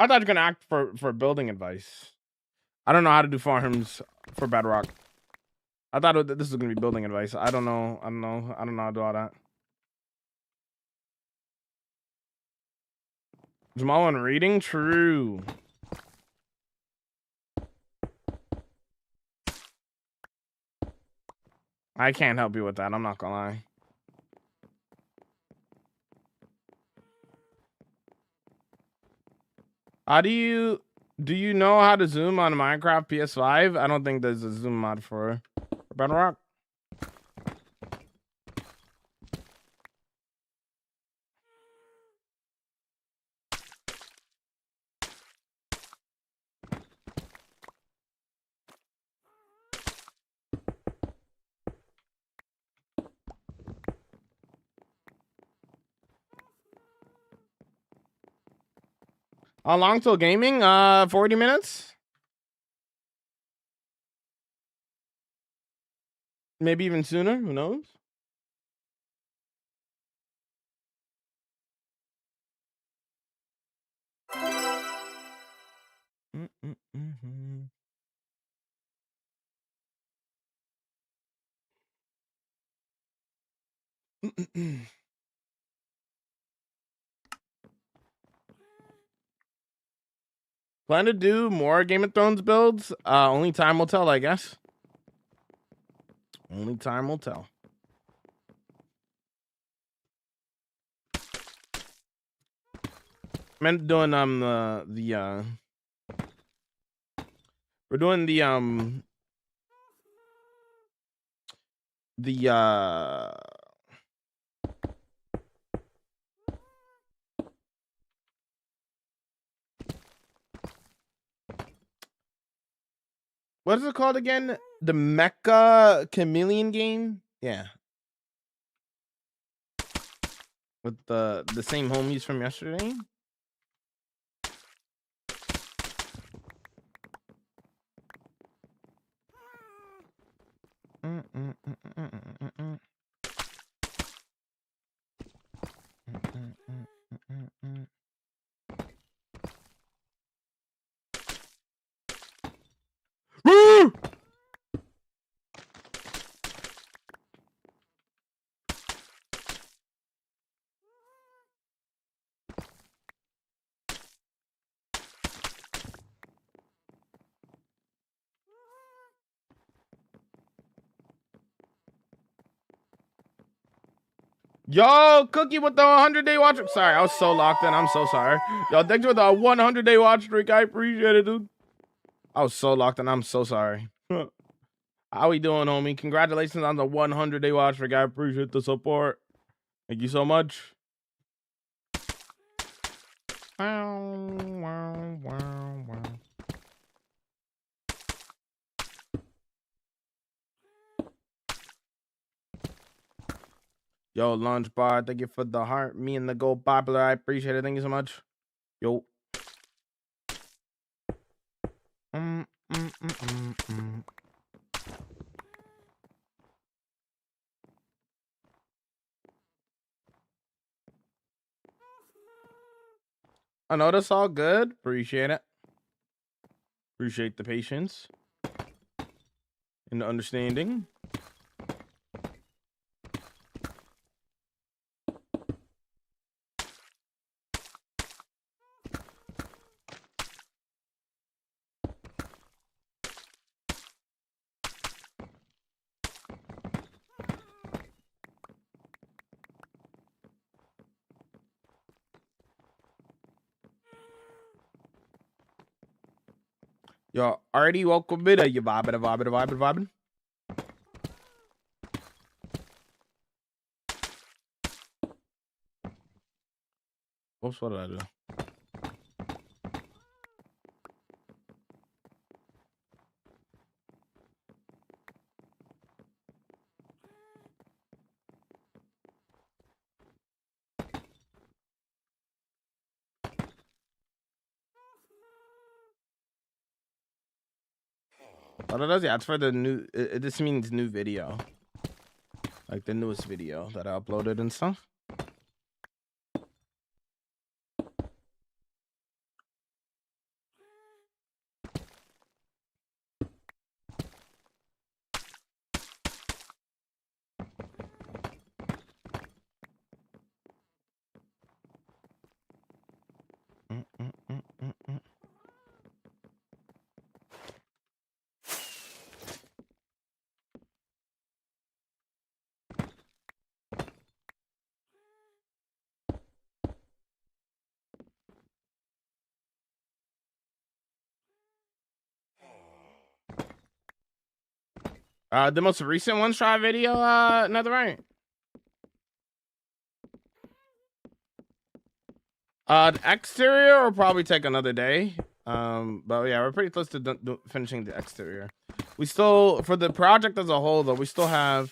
thought you were gonna act for building advice. I don't know how to do farms for Bedrock. I thought this was gonna be building advice. I don't know how to do all that. Jamal and reading? True. I can't help you with that. I'm not gonna lie. How do you know how to zoom on Minecraft PS5? I don't think there's a zoom mod for Bedrock. How long till gaming? 40 minutes? Maybe even sooner, who knows? Plan to do more Game of Thrones builds? Only time will tell, I guess. Only time will tell. I'm doing we're doing what is it called again? The Mecha Chameleon game? Yeah. With the same homies from yesterday. Yo, Cookie with the 100-day watch. Sorry, I was so locked in. I'm so sorry. Yo, thanks for the 100-day watch streak. I appreciate it, dude. I was so locked in. I'm so sorry. How we doing, homie? Congratulations on the 100-day watch streak. I appreciate the support. Thank you so much. Wow, wow, wow, wow. Yo, Lunch Bar, thank you for the heart. Me and the Gold Popular, I appreciate it. Thank you so much. Yo. I know that's all good. Appreciate it. Appreciate the patience and the understanding. Yo, already welcome in. You vibing. Oops, what did I do? What it does? Yeah, it's for the new. This means new video, like the newest video that I uploaded and stuff. The most recent one try video, another right. The exterior will probably take another day. But yeah, we're pretty close to finishing the exterior. We still, for the project as a whole, though, we still have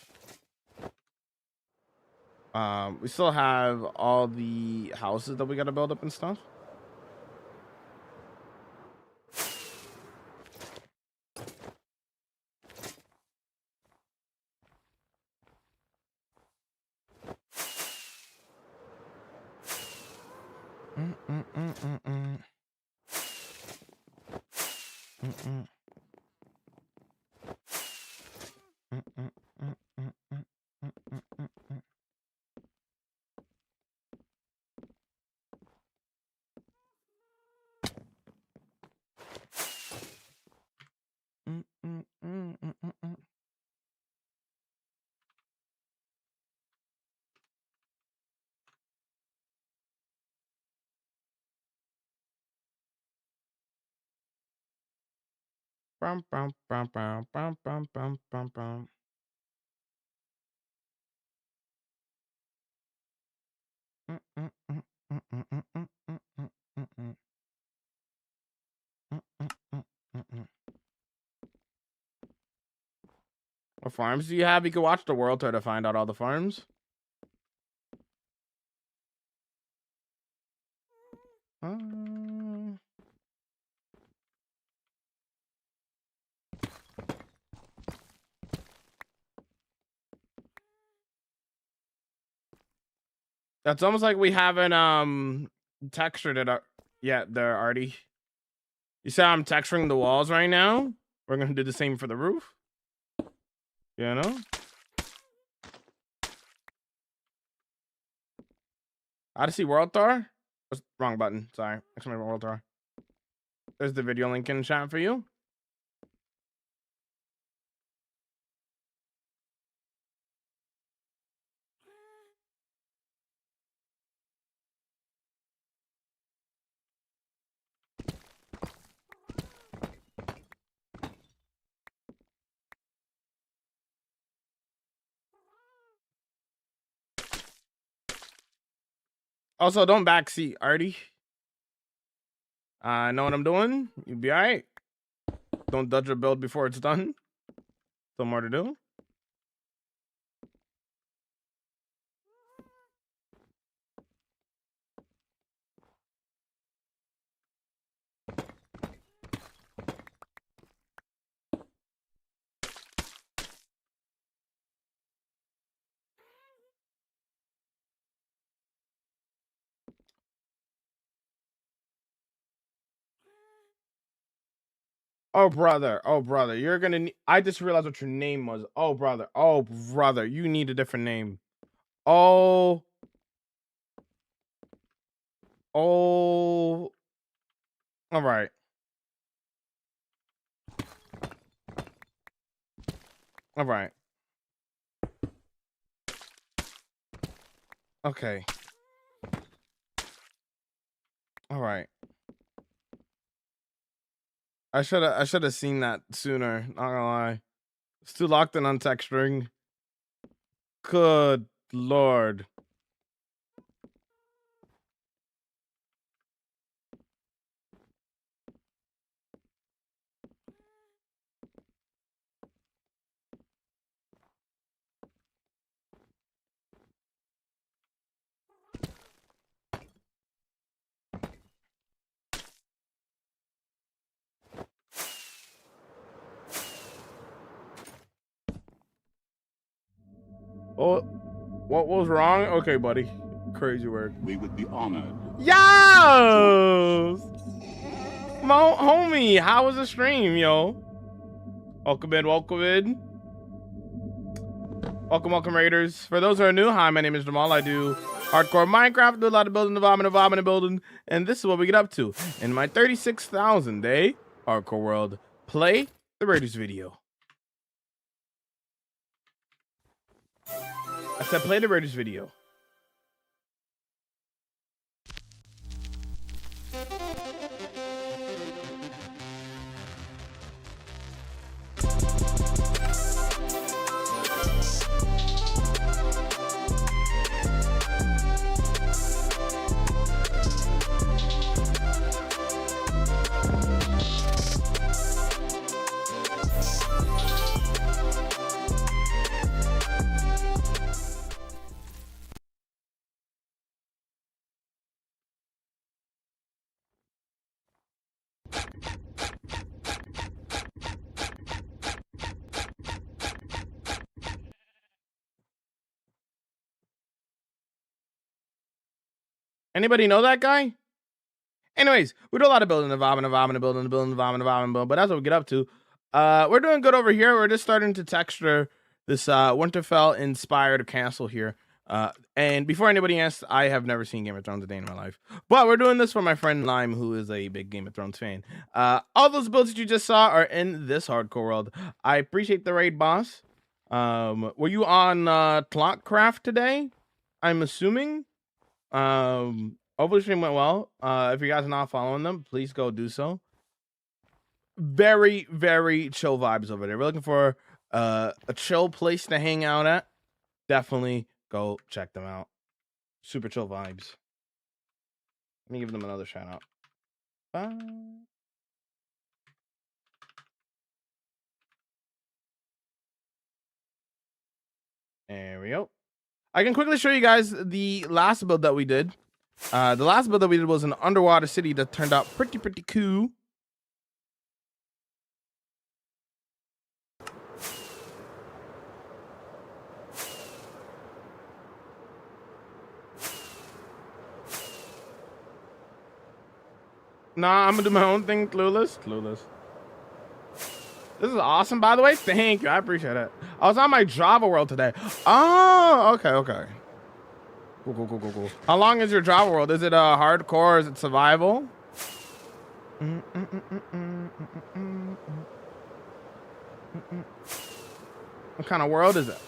all the houses that we got to build up and stuff. Bum, bum, bum, bum, bum, bum, bum, bum, bum. What farms do you have? You can watch the world tour to find out all the farms. That's almost like we haven't textured it yet there, Artie. You see how I'm texturing the walls right now? We're gonna do the same for the roof. You know? Odyssey World Tour? Wrong button. Sorry. Exclamation World Tour. There's the video link in the chat for you. Also, don't backseat, Artie. Know what I'm doing? You'll be alright. Don't dodge your build before it's done. Still more to do. Oh brother, you're gonna need, I just realized what your name was. Oh brother, you need a different name. Oh, all right. Okay. All right. I should have seen that sooner. Not gonna lie. It's too locked in on texturing. Good lord. Oh, what was wrong? Okay, buddy. Crazy word. We would be honored. Yo! Homie, how was the stream, yo? Welcome in. Welcome, Raiders. For those who are new, hi, my name is Jamal. I do hardcore Minecraft, do a lot of building, vomit building, and this is what we get up to in my 36,000 day hardcore world. Play the Raiders video. I said play the Raiders video. Anybody know that guy? Anyways, we do a lot of building, but that's what we get up to. We're doing good over here. We're just starting to texture this Winterfell inspired castle here. And before anybody asks, I have never seen Game of Thrones a day in my life. But we're doing this for my friend Lime, who is a big Game of Thrones fan. All those builds that you just saw are in this hardcore world. I appreciate the raid, boss. Were you on Clockcraft today? I'm assuming. Hopefully the stream went well. If you guys are not following them, please go do so. Very, very chill vibes over there. We're looking for a chill place to hang out at. Definitely go check them out. Super chill vibes. Let me give them another shout out. Bye. There we go. I can quickly show you guys the last build that we did. The last build that we did was an underwater city that turned out pretty cool. Nah, I'm gonna do my own thing, clueless. This is awesome, by the way. Thank you, I appreciate it. I was on my Java world today. Oh, okay. Cool. How long is your Java world? Is it hardcore? Is it survival? What kind of world is it?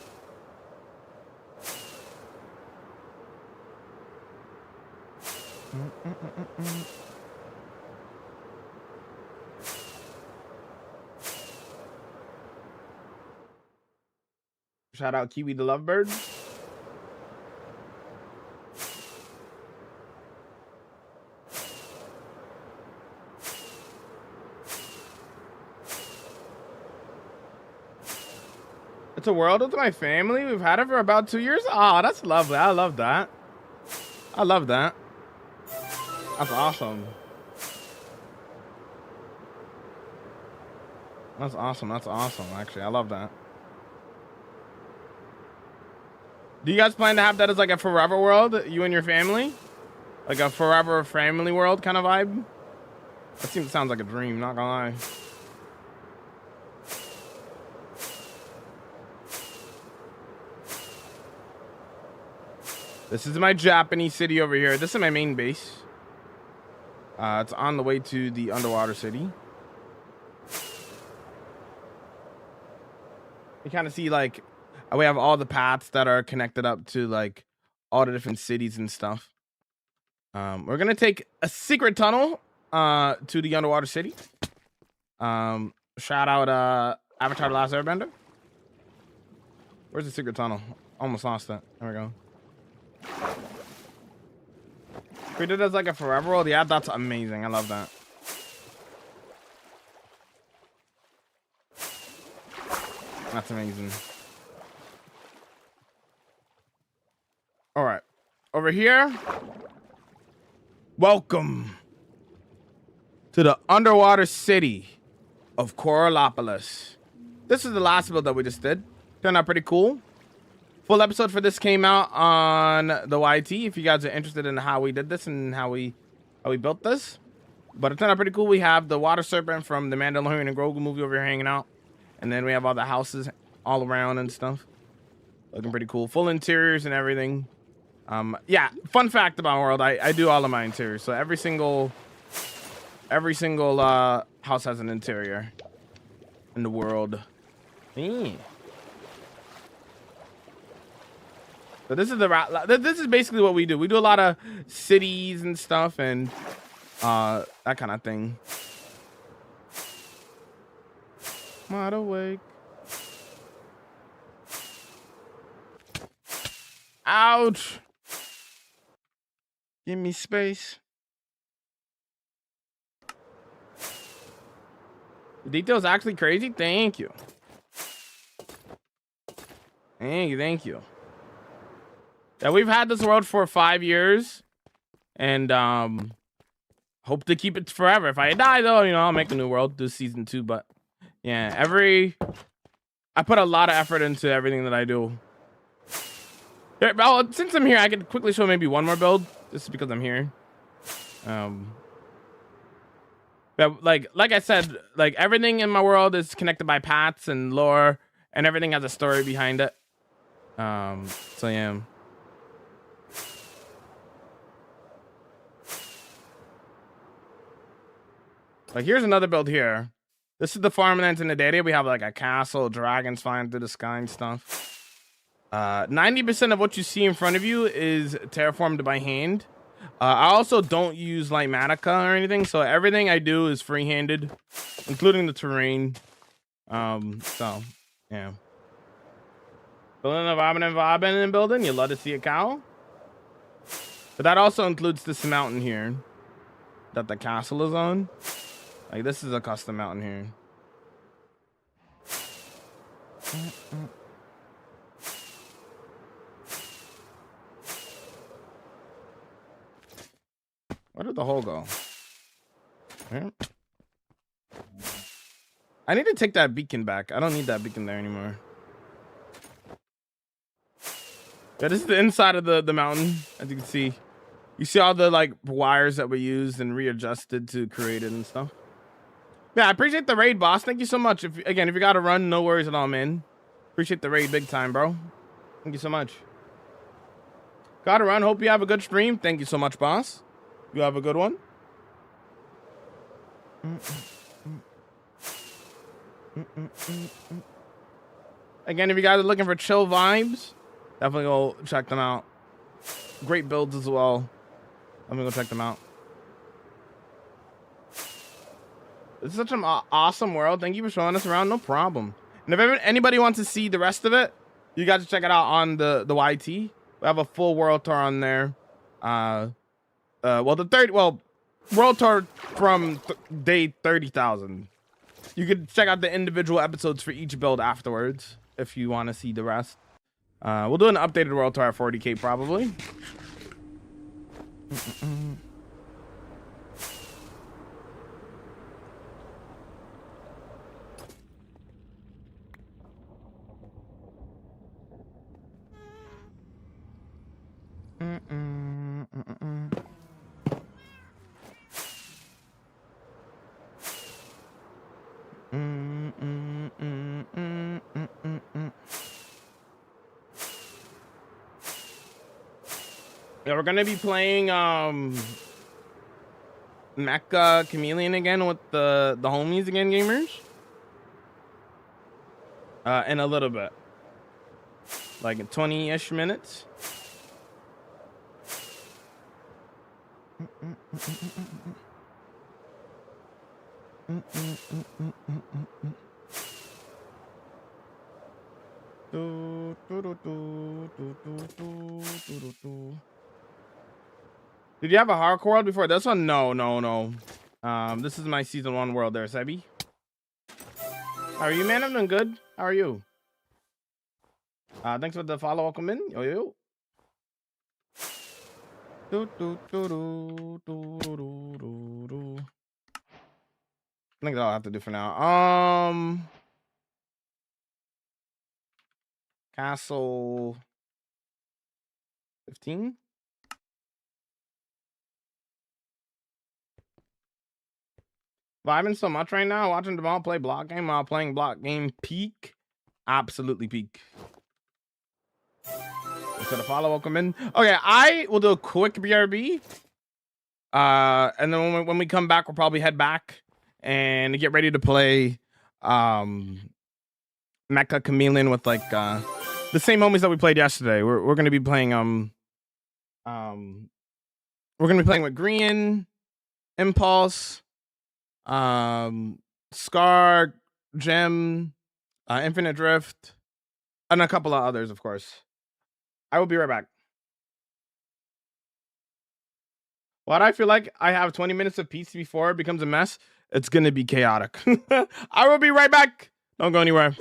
Shout out Kiwi the Lovebird. It's a world with my family. We've had it for about 2 years. Oh, that's lovely. I love that. I love that. That's awesome. That's awesome. That's awesome, actually. I love that. Do you guys plan to have that as like a forever world, you and your family? Like a forever family world kind of vibe? That sounds like a dream, not gonna lie. This is my Japanese city over here. This is my main base. It's on the way to the underwater city. You kind of see like we have all the paths that are connected up to like all the different cities and stuff. We're gonna take a secret tunnel to the underwater city. Shout out Avatar: The Last Airbender. Where's the secret tunnel? Almost lost it. There we go. Treated as like a forever world. Yeah, that's amazing. I love that. That's amazing. All right, over here. Welcome to the underwater city of Coralopolis. This is the last build that we just did. Turned out pretty cool. Full episode for this came out on the YT if you guys are interested in how we did this and how we built this. But it turned out pretty cool. We have the water serpent from the Mandalorian and Grogu movie over here hanging out. And then we have all the houses all around and stuff. Looking pretty cool. Full interiors and everything. Yeah, fun fact about World, I do all of my interiors. So every single house has an interior in the world. So this is this is basically what we do. We do a lot of cities and stuff and that kind of thing. Wide awake. Ouch. Give me space. The detail's actually crazy. Thank you. Thank you. Yeah, we've had this world for 5 years, and hope to keep it forever. If I die, though, you know, I'll make a new world, do season 2. But yeah, I put a lot of effort into everything that I do. Yeah, well, since I'm here, I could quickly show maybe one more build, just because I'm here. But like I said, like everything in my world is connected by paths and lore, and everything has a story behind it. So yeah. Like here's another build here. This is the farmlands in the data. We have like a castle, dragons flying through the sky and stuff. 90% of what you see in front of you is terraformed by hand. I also don't use Lightmatica or anything, so everything I do is free-handed, including the terrain. So yeah. Building a Robin and building. You love to see a cow. But that also includes this mountain here that the castle is on. Like this is a custom mountain here. Where did the hole go? Where? I need to take that beacon back. I don't need that beacon there anymore. Yeah, this is the inside of the mountain, as you can see. You see all the like wires that we used and readjusted to create it and stuff. Yeah, I appreciate the raid, boss. Thank you so much. If you got to run, no worries at all, man. Appreciate the raid big time, bro. Thank you so much. Gotta run. Hope you have a good stream. Thank you so much, boss. You have a good one. Again, if you guys are looking for chill vibes, definitely go check them out. Great builds as well. I'm gonna go check them out. This is such an awesome world. Thank you for showing us around. No problem. And if anybody wants to see the rest of it, you got to check it out on the YT. We have a full world tour on there. World tour from day 30,000. You could check out the individual episodes for each build afterwards. if you want to see the rest. We'll do an updated World Tour at 40K probably. Yeah, we're gonna be playing Mecha Chameleon again with the homies again, gamers. In a little bit, like 20-ish minutes. Did you have a hardcore world before this one? No. This is my season 1 world there, Sebi. How are you, man? I'm doing good. How are you? Thanks for the follow. Welcome in. Yo. I think I'll have to do for now. Castle 15. Vibing so much right now. Watching them all play block game while playing block game. Peak. Absolutely peak. So the follow welcome in. Okay, I will do a quick BRB. And then when we come back, we'll probably head back and get ready to play Mecha Chameleon with like the same homies that we played yesterday. We're gonna be playing we're gonna be playing with Green, Impulse, Scar, Gem, Infinite Drift, and a couple of others, of course. I will be right back. Why do I feel like I have 20 minutes of peace before it becomes a mess? It's gonna be chaotic. I will be right back. Don't go anywhere.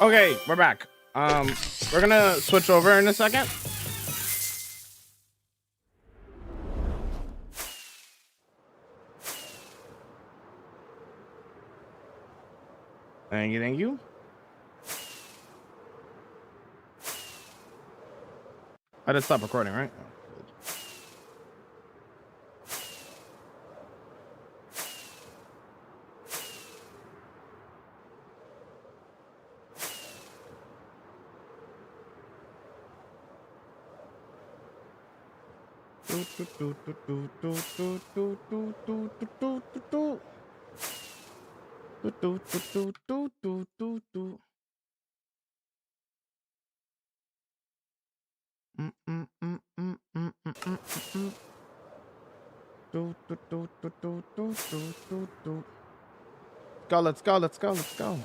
Okay, we're back. We're gonna switch over in a second. Thank you, thank you. I just stopped recording, right? Let's go, let's go, let's go.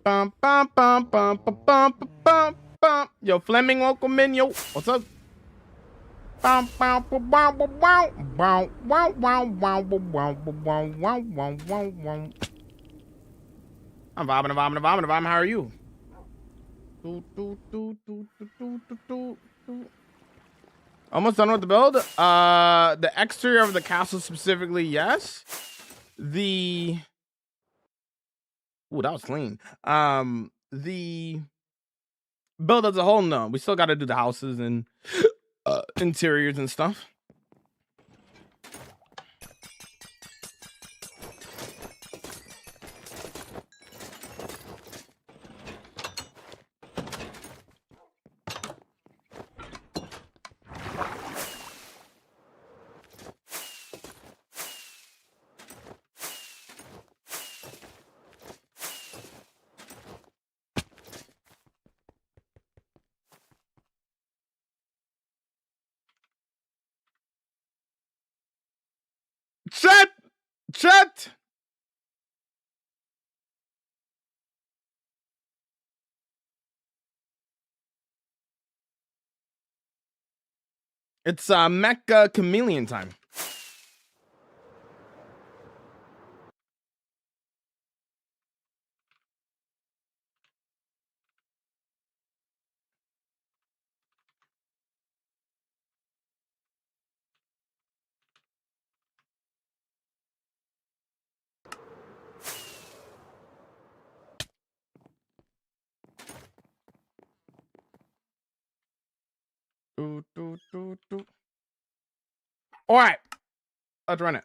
Bum, bum, bum, bum, bum, bum, bum, bum. Yo, Fleming, welcome in. Yo, what's up? Bum, bum, bum, bum, bum, bum, bum, bum, bum, bum, bum, bum, bum, bum. I'm vibing. How are you? Almost done with the build. The exterior of the castle specifically, yes. The that was clean. The build as a whole, no. We still got to do the houses and interiors and stuff. Chat. It's Mecha Chameleon time. All right, let's run it.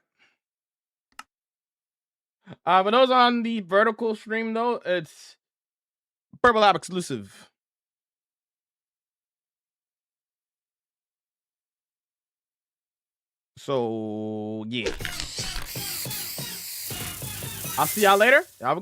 For those on the vertical stream though, it's Purple Lab exclusive. So yeah, I'll see y'all later. Y'all have a